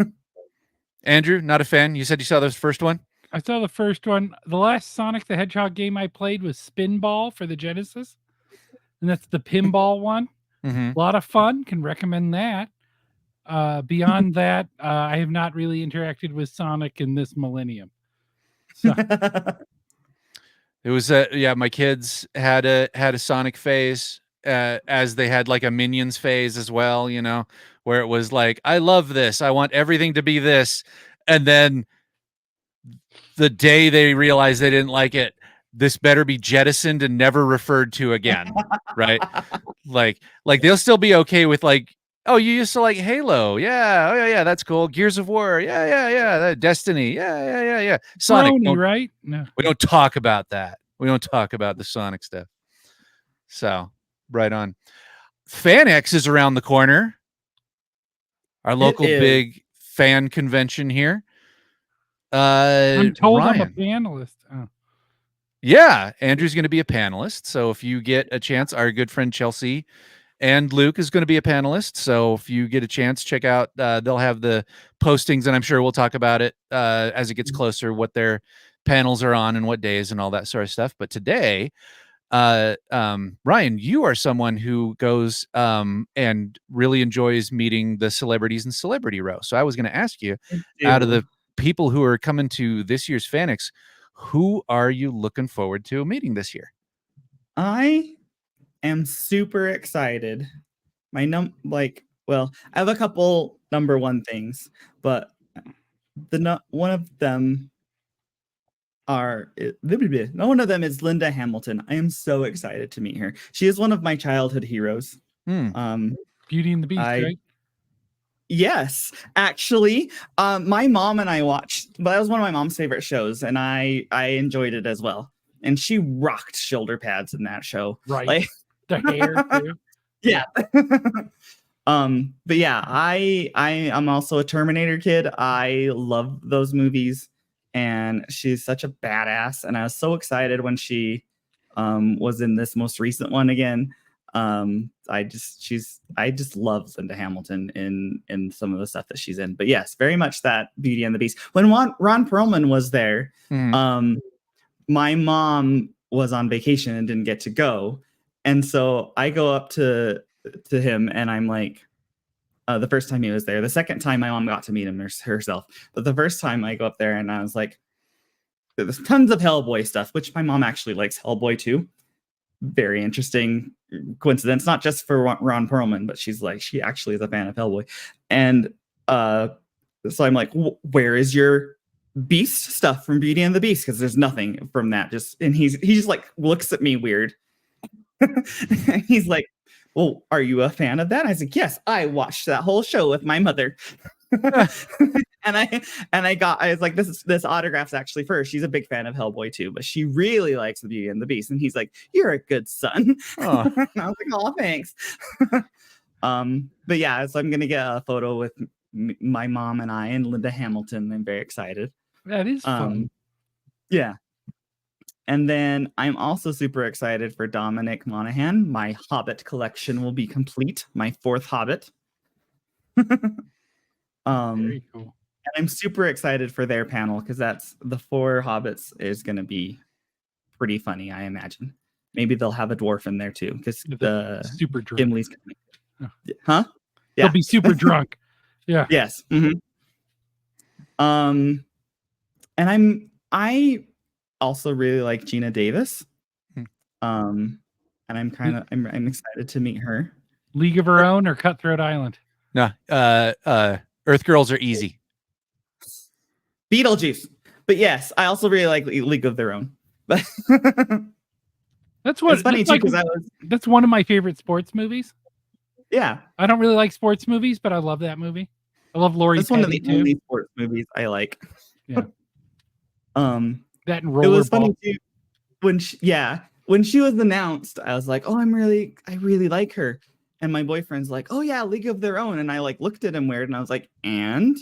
Andrew, not a fan. You said you saw this first one? I saw the first one. The last Sonic the Hedgehog game I played was Spinball for the Genesis, and that's the pinball one. Mm-hmm. A lot of fun. Can recommend that. Beyond that, I have not really interacted with Sonic in this millennium. So. It was my kids had a Sonic phase as they had like a Minions phase as well, you know, where it was like, I love this, I want everything to be this, and then the day they realized they didn't like it, this better be jettisoned and never referred to again. Right? Like they'll still be okay with like, oh, you used to like Halo. Yeah. Oh, yeah. That's cool. Gears of War. Yeah. Destiny. Yeah. Sonic. Brony, right? No. We don't talk about that. We don't talk about the Sonic stuff. So, right on. FanX is around the corner. Our local is. big fan convention here. I'm told I'm a Ryan. panelist. Oh. Yeah, Andrew's going to be a panelist. So if you get a chance, our good friend Chelsea and Luke is going to be a panelist. So if you get a chance, check out, they'll have the postings, and I'm sure we'll talk about it as it gets closer, what their panels are on and what days and all that sort of stuff. But today, Ryan, you are someone who goes and really enjoys meeting the celebrities in Celebrity Row. So I was going to ask you, out of the people who are coming to this year's FanX, who are you looking forward to meeting this year? I am super excited. I have a couple number one things, but one of them is Linda Hamilton. I am so excited to meet her. She is one of my childhood heroes. Beauty and the Beast, right? Yes, actually, my mom and I watched, but that was one of my mom's favorite shows, and I enjoyed it as well. And she rocked shoulder pads in that show. Right. Like, the hair too. Yeah. But yeah, I am also a Terminator kid. I love those movies, and she's such a badass. And I was so excited when she was in this most recent one again. I just love Linda Hamilton in some of the stuff that she's in. But yes, very much that Beauty and the Beast. When Ron Perlman was there, my mom was on vacation and didn't get to go. And so I go up to him, and I'm like, the first time he was there. The second time my mom got to meet him herself. But the first time I go up there, and I was like, there's tons of Hellboy stuff, which my mom actually likes Hellboy too. Very interesting coincidence, not just for Ron Perlman, but she actually is a fan of Hellboy. And so I'm like, where is your Beast stuff from Beauty and the Beast? Because there's nothing from that. And he just like looks at me weird. He's like, well, are you a fan of that? I said, yes, I watched that whole show with my mother. and I was like, this autograph's actually for her. She's a big fan of Hellboy too, but she really likes the Beauty and the Beast. And he's like, you're a good son. And I was like, oh, thanks. But yeah, so I'm gonna get a photo with my mom and I and Linda Hamilton. I'm very excited. That is fun. Yeah. And then I'm also super excited for Dominic Monaghan. My Hobbit collection will be complete. My 4th Hobbit. Very cool. And I'm super excited for their panel because that's the 4 Hobbits is going to be pretty funny, I imagine. Maybe they'll have a dwarf in there too because the super drunk. Gimli's coming. Huh? Yeah. They'll be super drunk. Yeah. Yes. Mm-hmm. And I also really like Gina Davis. And I'm excited to meet her. League of Her Own or Cutthroat Island? No, Earth Girls are easy. Beetlejuice. But yes, I also really like League of Their Own. But that's funny too, because that's one of my favorite sports movies. Yeah. I don't really like sports movies, but I love that movie. I love Lori. That's one of the only sports movies I like. Yeah. That and Rollerball. It was funny too when she was announced. I was like, oh, I really like her. And my boyfriend's like, oh yeah, League of Their Own. And I like looked at him weird, and I was like, and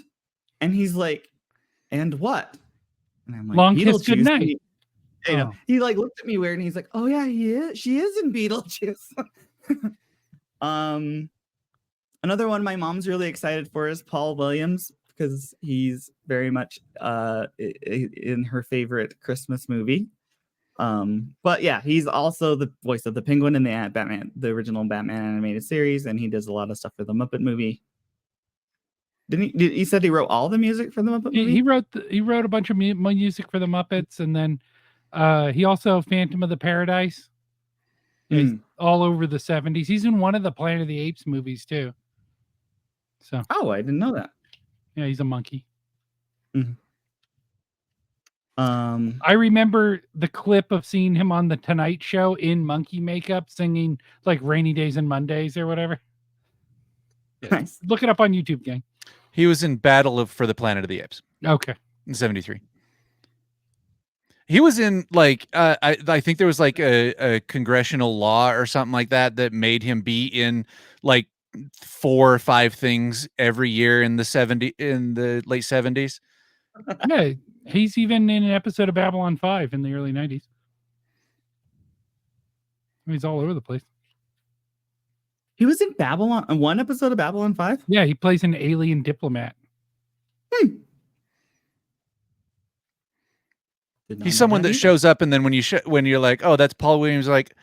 he's like, and what? And I'm like, Long Kiss Goodnight. He like looked at me weird, and he's like, oh yeah, she is in Beetlejuice. Another one my mom's really excited for is Paul Williams, because he's very much in her favorite Christmas movie. But yeah, he's also the voice of the Penguin in the original Batman animated series, and he does a lot of stuff for the Muppet movie. He said he wrote all the music for the Muppet movie? He wrote a bunch of music for the Muppets, and then he also Phantom of the Paradise. Yeah, he's all over the 70s. He's in one of the Planet of the Apes movies too. So I didn't know that. Yeah, he's a monkey. Mm-hmm. I remember the clip of seeing him on the Tonight Show in monkey makeup singing like Rainy Days and Mondays or whatever. Nice. Look it up on YouTube, gang. He was in Battle for the Planet of the Apes. Okay. In 73. He was in like I think there was like a congressional law or something like that made him be in like 4 or 5 things every year in the late 70s. Yeah, he's even in an episode of Babylon 5 in the early 90s. He's all over the place. He was in Babylon, one episode of Babylon 5. Yeah, he plays an alien diplomat. Did not He's know someone that either. shows up, and then when you're like, oh, that's Paul Williams, like,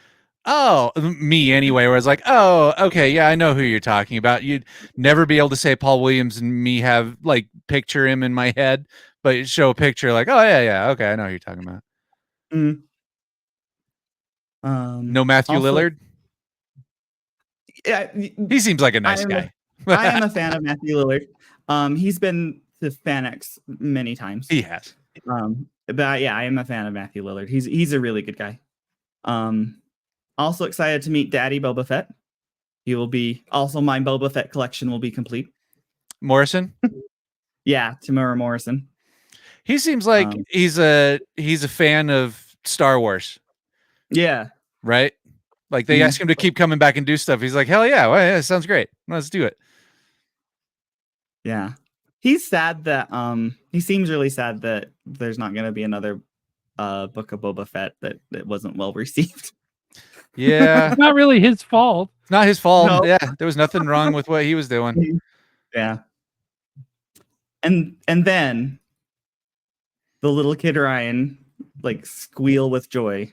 oh, me anyway, where I was like, oh, okay, yeah, I know who you're talking about. You'd never be able to say Paul Williams and me have like picture him in my head, but you show a picture like, oh yeah, okay, I know who you're talking about. No Matthew Also- Lillard. Yeah, He seems like a nice I am guy. I am a fan of Matthew Lillard. He's been to FanX many times. He has. But yeah, I am a fan of Matthew Lillard. He's a really good guy. Also excited to meet Daddy Boba Fett. He will be also my Boba Fett collection will be complete. Morrison. Yeah, Tamura Morrison. He seems like he's a fan of Star Wars, Yeah. right? Like they ask him to keep coming back and do stuff. He's like, hell yeah, well, yeah, sounds great. Let's do it. Yeah. He's sad that he seems really sad that there's not going to be another book of Boba Fett that wasn't well received. Yeah, It's not really his fault. it's not his fault. No. Yeah, there was nothing wrong with what he was doing. Yeah. And then the little kid Ryan like squeal with joy.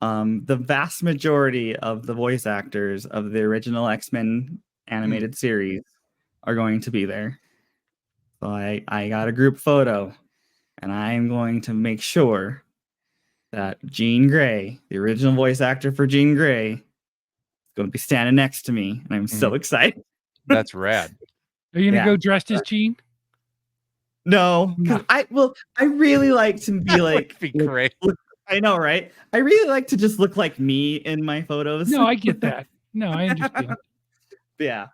The vast majority of the voice actors of the original X-Men animated series are going to be there. So I got a group photo, and I'm going to make sure that Jean Grey, the original voice actor for Jean Grey, is going to be standing next to me, and I'm so excited. That's rad. Are you gonna Yeah. go dressed as Gene? No, 'cause I really like to be like, That'd be great. I know, right? I really like to just look like me in my photos. No, I get that. No, I understand. Yeah,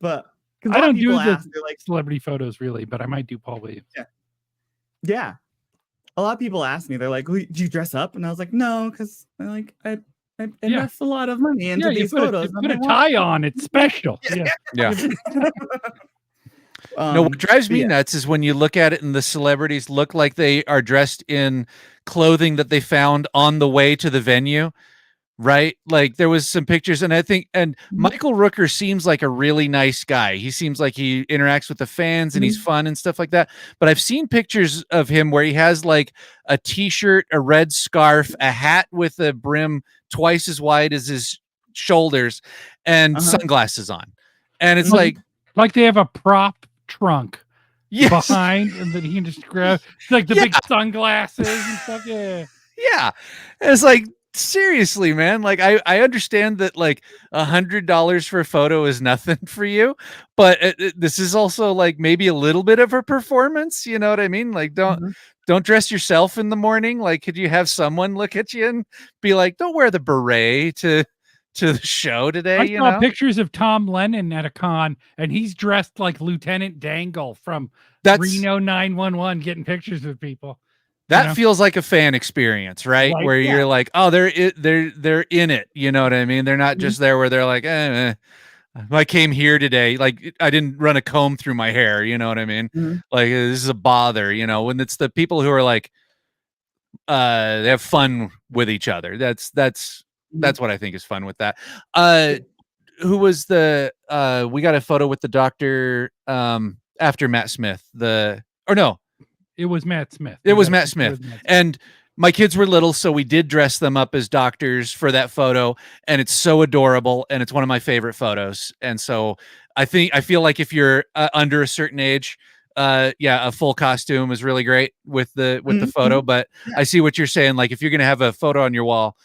but 'cause a I lot of don't do people the ask, they're like, celebrity photos really, but I might do Paul Williams. yeah. A lot of people ask me, they're like, "Do you dress up?" And I was like, "No, because I invest a lot of money into Yeah, you these put, photos. a, you put a tie on. It's special. Yeah. Yeah. No, what drives me yeah. nuts is when you look at it and the celebrities look like they are dressed in clothing that they found on the way to the venue, right? Like there was some pictures, and I think, and Michael Rooker seems like a really nice guy. He seems like he interacts with the fans and he's fun and stuff like that. But I've seen pictures of him where he has like a t-shirt, a red scarf, a hat with a brim twice as wide as his shoulders, and sunglasses on. And it's like they have a prop trunk yes. behind, and then he can just grab like the big sunglasses and stuff. Yeah. Yeah. And it's like, seriously, man. Like I understand that like $100 for a photo is nothing for you, but this is also like maybe a little bit of a performance. You know what I mean? Like don't dress yourself in the morning. Like, could you have someone look at you and be like, don't wear the beret to the show today? I saw pictures of Tom Lennon at a con, and he's dressed like Lieutenant Dangle from Reno 911, getting pictures with people. That feels like a fan experience, right? Like, where you're like, oh, they're in it. You know what I mean? They're not just there where they're like, I came here today. Like I didn't run a comb through my hair. You know what I mean? Like this is a bother. You know, when it's the people who are like, they have fun with each other. That's what I think is fun with that. Who was the? We got a photo with the doctor after Matt Smith. It was Matt Smith. It was Matt Smith. And my kids were little, so we did dress them up as doctors for that photo. And it's so adorable. And it's one of my favorite photos. And so I feel like if you're under a certain age, a full costume is really great with the photo. But I see what you're saying. Like if you're going to have a photo on your wall,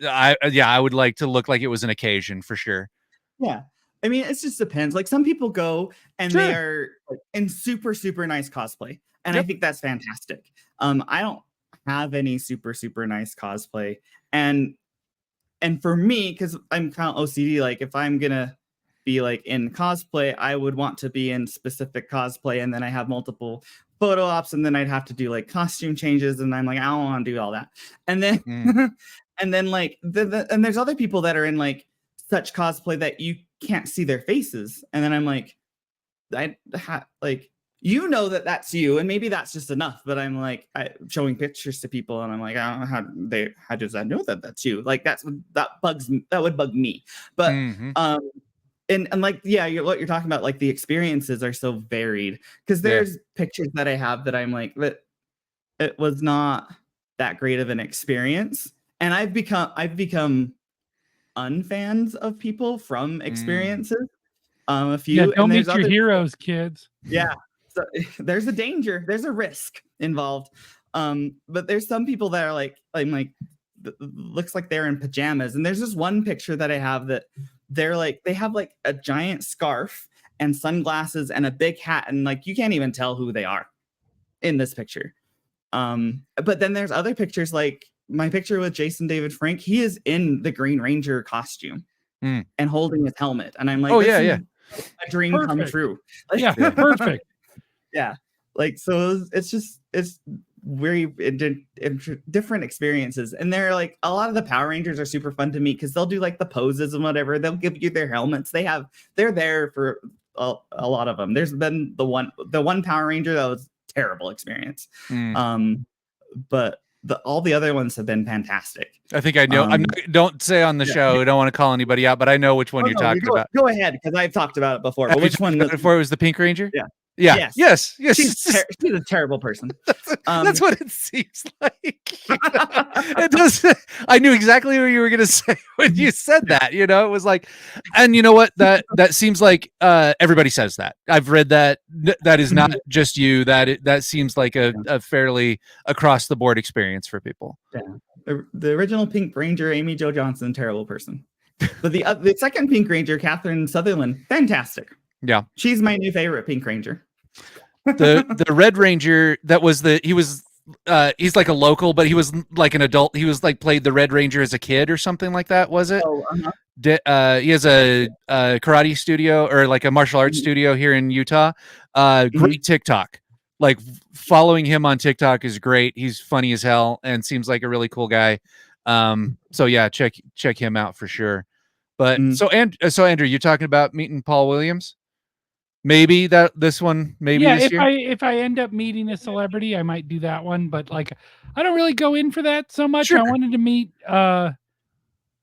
I would like to look like it was an occasion for sure. Yeah. I mean, it just depends. Like some people go and they are in super, super nice cosplay. And I think that's fantastic. I don't have any super, super nice cosplay. And for me, because I'm kind of OCD, like if I'm going to be like in cosplay, I would want to be in specific cosplay. And then I have multiple photo ops, and then I'd have to do like costume changes, and I'm like, I don't want to do all that. And then and then like and there's other people that are in like such cosplay that you can't see their faces, and then I'm like, you know that's you, and maybe that's just enough. But I'm like, showing pictures to people, and I'm like, I don't know how does that know that that's you? Like that would bug me. But and like, yeah, what you're talking about, like the experiences are so varied, because there's pictures that I have that I'm like, that it was not that great of an experience, and I've become unfans of people from experiences. A few. Yeah, don't and meet your heroes, kids. Yeah. So there's a danger, there's a risk involved. But there's some people that are like, I'm like, looks like they're in pajamas. And there's this one picture that I have that they're like, they have like a giant scarf and sunglasses and a big hat, and like you can't even tell who they are in this picture. But then there's other pictures, like my picture with Jason David Frank, he is in the Green Ranger costume and holding his helmet. And I'm like, oh yeah. A dream come true. Like, Yeah, perfect. Yeah. Like, so it's very different experiences. And they're like, a lot of the Power Rangers are super fun to meet, because they'll do like the poses and whatever. They'll give you their helmets. They're there for a lot of them. There's been the one Power Ranger that was a terrible experience. But all the other ones have been fantastic. I think I know. Don't say on the show. I don't want to call anybody out, but I know which one you're talking about. Go ahead, because I've talked about it before. But which one? Before it was the Pink Ranger. Yeah. Yeah. Yes. She's a terrible person. That's what it seems like. It does. I knew exactly what you were going to say when you said that. You know, it was like, and you know what? That seems like everybody says that. I've read that. That is not just you. That seems like a fairly across the board experience for people. Yeah. The original Pink Ranger, Amy Jo Johnson, terrible person. But the second Pink Ranger, Catherine Sutherland, fantastic. Yeah, she's my new favorite Pink Ranger. The Red Ranger, he's like a local, but he was like an adult. He was like played the Red Ranger as a kid or something like that. Was it? He has a karate studio, or like a martial arts studio here in Utah. Great TikTok. Like following him on TikTok is great. He's funny as hell and seems like a really cool guy. So yeah, check him out for sure. But so Andrew, you're talking about meeting Paul Williams? Maybe this one. If I end up meeting a celebrity, I might do that one. But like, I don't really go in for that so much. Sure. I wanted to meet the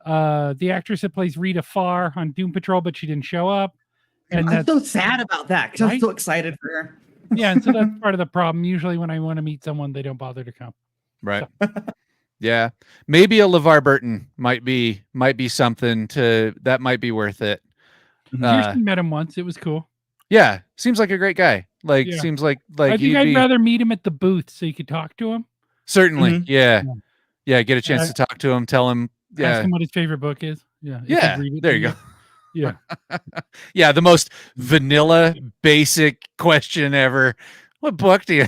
actress that plays Rita Farr on Doom Patrol, but she didn't show up. And I'm so sad about that, because I'm so excited for her. Yeah, and so that's part of the problem. Usually, when I want to meet someone, they don't bother to come. Right. So. Yeah, maybe a LeVar Burton might be something that might be worth it. Kirsten met him once. It was cool. Yeah, seems like a great guy. Like, seems like I think I'd rather meet him at the booth so you could talk to him. Certainly, yeah. Get a chance to talk to him. Tell him, ask him what his favorite book is. Yeah. There you go. Yeah. Yeah, the most vanilla, basic question ever. What book do you?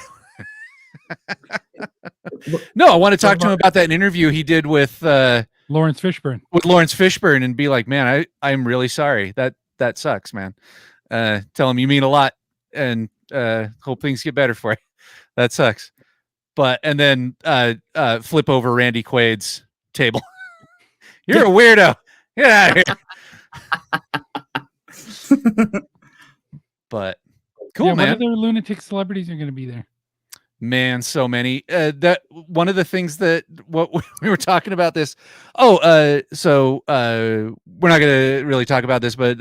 No, I want to talk to him about that interview he did with Lawrence Fishburne. With Lawrence Fishburne, and be like, man, I'm really sorry. That sucks, man. Tell him you mean a lot, and hope things get better for you. That sucks. And then flip over Randy Quaid's table. You're a weirdo. Get out of here. But cool, man. What other lunatic celebrities are going to be there? Man, so many. That one of the things that what we were talking about this. We're not going to really talk about this, but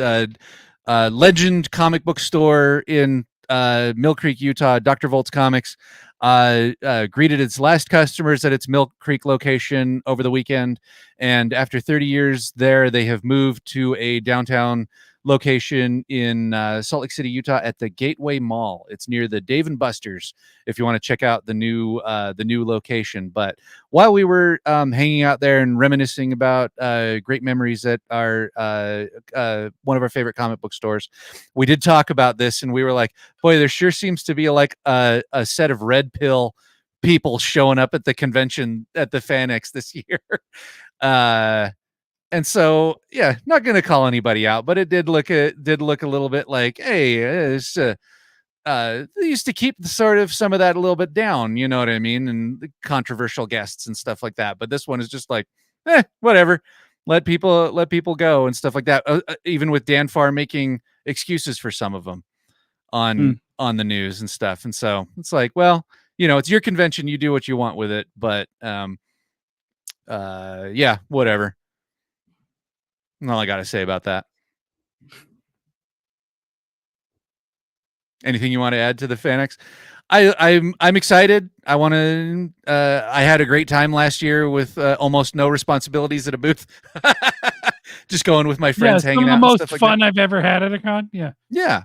Legend comic book store in Mill Creek, Utah, Dr. Volt's Comics, greeted its last customers at its Mill Creek location over the weekend. And after 30 years there, they have moved to a downtown location in Salt Lake City, Utah, at the Gateway Mall. It's near the Dave & Buster's if you want to check out the new location. But while we were hanging out there and reminiscing about great memories at our one of our favorite comic book stores, we did talk about this, and we were like, boy, there sure seems to be a set of red pill people showing up at the convention at the FanX this year. And so, yeah, not going to call anybody out, but it did look a little bit like, hey, they used to keep sort of some of that a little bit down, you know what I mean, and the controversial guests and stuff like that. But this one is just like, whatever, let people go and stuff like that. Even with Dan Farr making excuses for some of them on the news and stuff, and so it's like, well, it's your convention, you do what you want with it, but yeah, whatever. That's all I got to say about that. Anything you want to add to the FanX? I'm excited. I want to. I had a great time last year with almost no responsibilities at a booth. Just going with my friends, hanging out. Some of the most stuff like fun that. I've ever had at a con. Yeah. Yeah.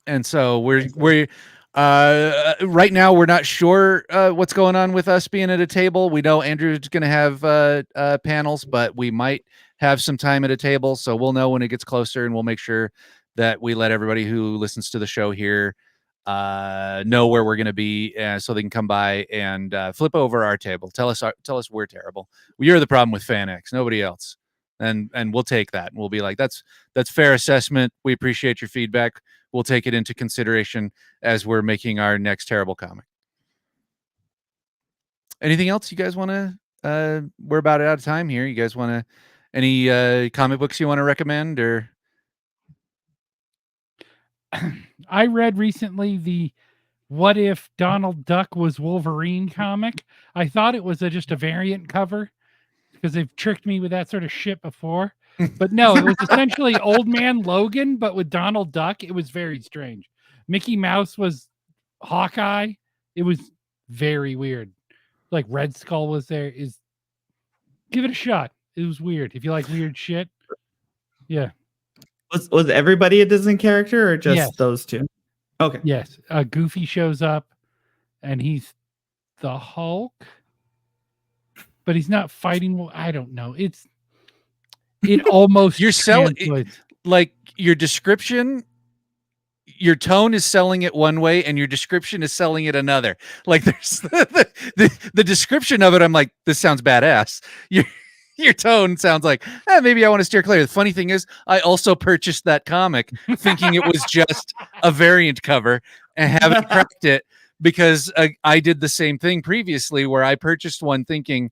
And so we're right now we're not sure what's going on with us being at a table. We know Andrew's going to have panels, but we might have some time at a table. So we'll know when it gets closer, and we'll make sure that we let everybody who listens to the show here know where we're going to be, so they can come by and flip over our table. Tell us we're terrible. You're the problem with FanX, nobody else. And we'll take that. We'll be like, that's fair assessment. We appreciate your feedback. We'll take it into consideration as we're making our next terrible comic. Anything else you guys want to? We're about out of time here. You guys want to? Any comic books you want to recommend or? I read recently the "What If Donald Duck Was Wolverine" comic. I thought it was just a variant cover because they've tricked me with that sort of shit before. But no, it was essentially Old Man Logan, but with Donald Duck. It was very strange. Mickey Mouse was Hawkeye. It was very weird. Like Red Skull was there. Give it a shot. It was weird. If you like weird shit, yeah. Was everybody a Disney character or just Yes. those two? Okay. Yes. Goofy shows up, and he's the Hulk, but he's not fighting. I don't know. It almost You're selling translates. Like your description, your tone is selling it one way, and your description is selling it another. Like there's the description of it. I'm like, this sounds badass. Your tone sounds like, maybe I want to steer clear. The funny thing is, I also purchased that comic thinking it was just a variant cover and haven't cracked it because I did the same thing previously where I purchased one thinking,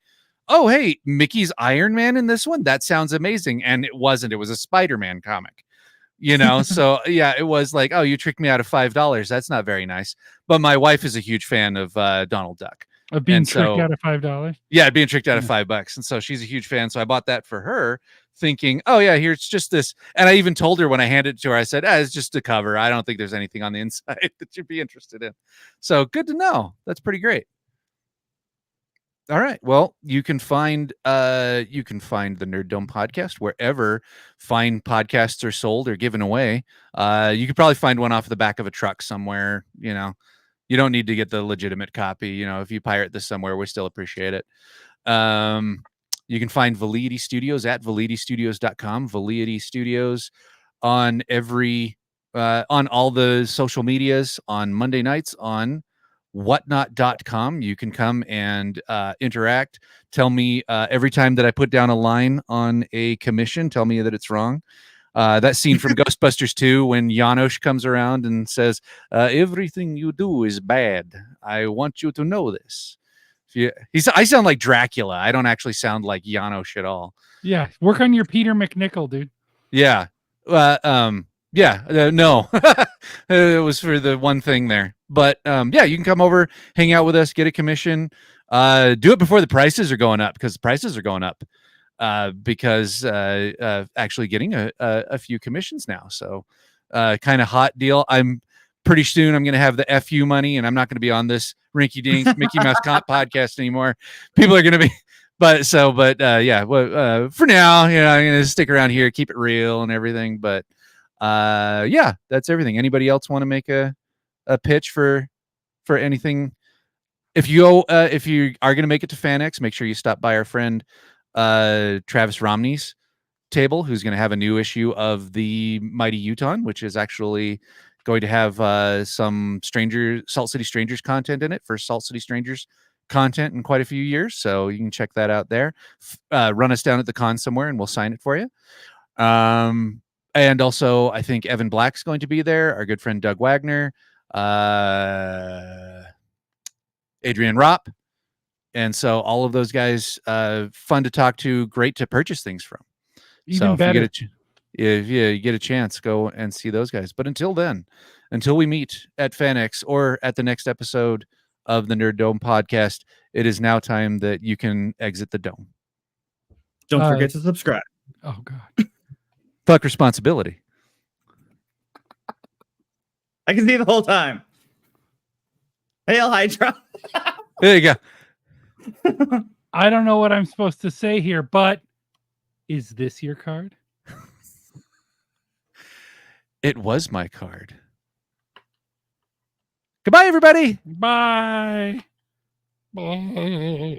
oh, hey, Mickey's Iron Man in this one? That sounds amazing. And it wasn't. It was a Spider-Man comic, So, yeah, it was like, oh, you tricked me out of $5. That's not very nice. But my wife is a huge fan of Donald Duck. Of being tricked out of $5. Yeah, being tricked out of $5. And so she's a huge fan. So I bought that for her thinking, oh, yeah, here's just this. And I even told her when I handed it to her, I said, it's just a cover. I don't think there's anything on the inside that you'd be interested in. So good to know. That's pretty great. All right. Well, you can find the Nerd Dome podcast wherever fine podcasts are sold or given away. You could probably find one off the back of a truck somewhere. You don't need to get the legitimate copy. If you pirate this somewhere, we still appreciate it. You can find Velity Studios at velitystudios.com. Velity Studios on on all the social medias on Monday nights on whatnot.com. You can come and interact. Tell me every time that I put down a line on a commission, tell me that it's wrong. That scene from Ghostbusters 2 when Janosch comes around and says, everything you do is bad. I want you to know this. I sound like Dracula. I don't actually sound like Janosch at all. Yeah. Work on your Peter McNichol, dude. Yeah. No. It was for the one thing there. But yeah, you can come over, hang out with us, get a commission. Do it before the prices are going up because the prices are going up. Because actually getting a few commissions now. So kind of hot deal. I'm pretty soon I'm going to have the FU money and I'm not going to be on this rinky dink Mickey Mouse Comp podcast anymore. People are going to be, yeah, well, for now, I'm going to stick around here, keep it real and everything. But yeah, that's everything. Anybody else want to make a pitch for anything? If you are going to make it to FanX, make sure you stop by our friend Travis Romney's table, who's going to have a new issue of the Mighty Uton, which is actually going to have some Salt City Strangers content in it. First Salt City Strangers content in quite a few years, so you can check that out there. Run us down at the con somewhere and we'll sign it for you. And also I think Evan Black's going to be there, our good friend Doug Wagner, Adrian Ropp. And so all of those guys, fun to talk to, great to purchase things from. Even if better. if you get a chance, go and see those guys. But until then, until we meet at FanX or at the next episode of the Nerd Dome podcast, it is now time that you can exit the dome. Don't forget to subscribe. Oh God. Fuck responsibility. I can see the whole time. Hail Hydra. There you go. I don't know what I'm supposed to say here, but is this your card? It was my card. Goodbye, everybody. Bye. Bye.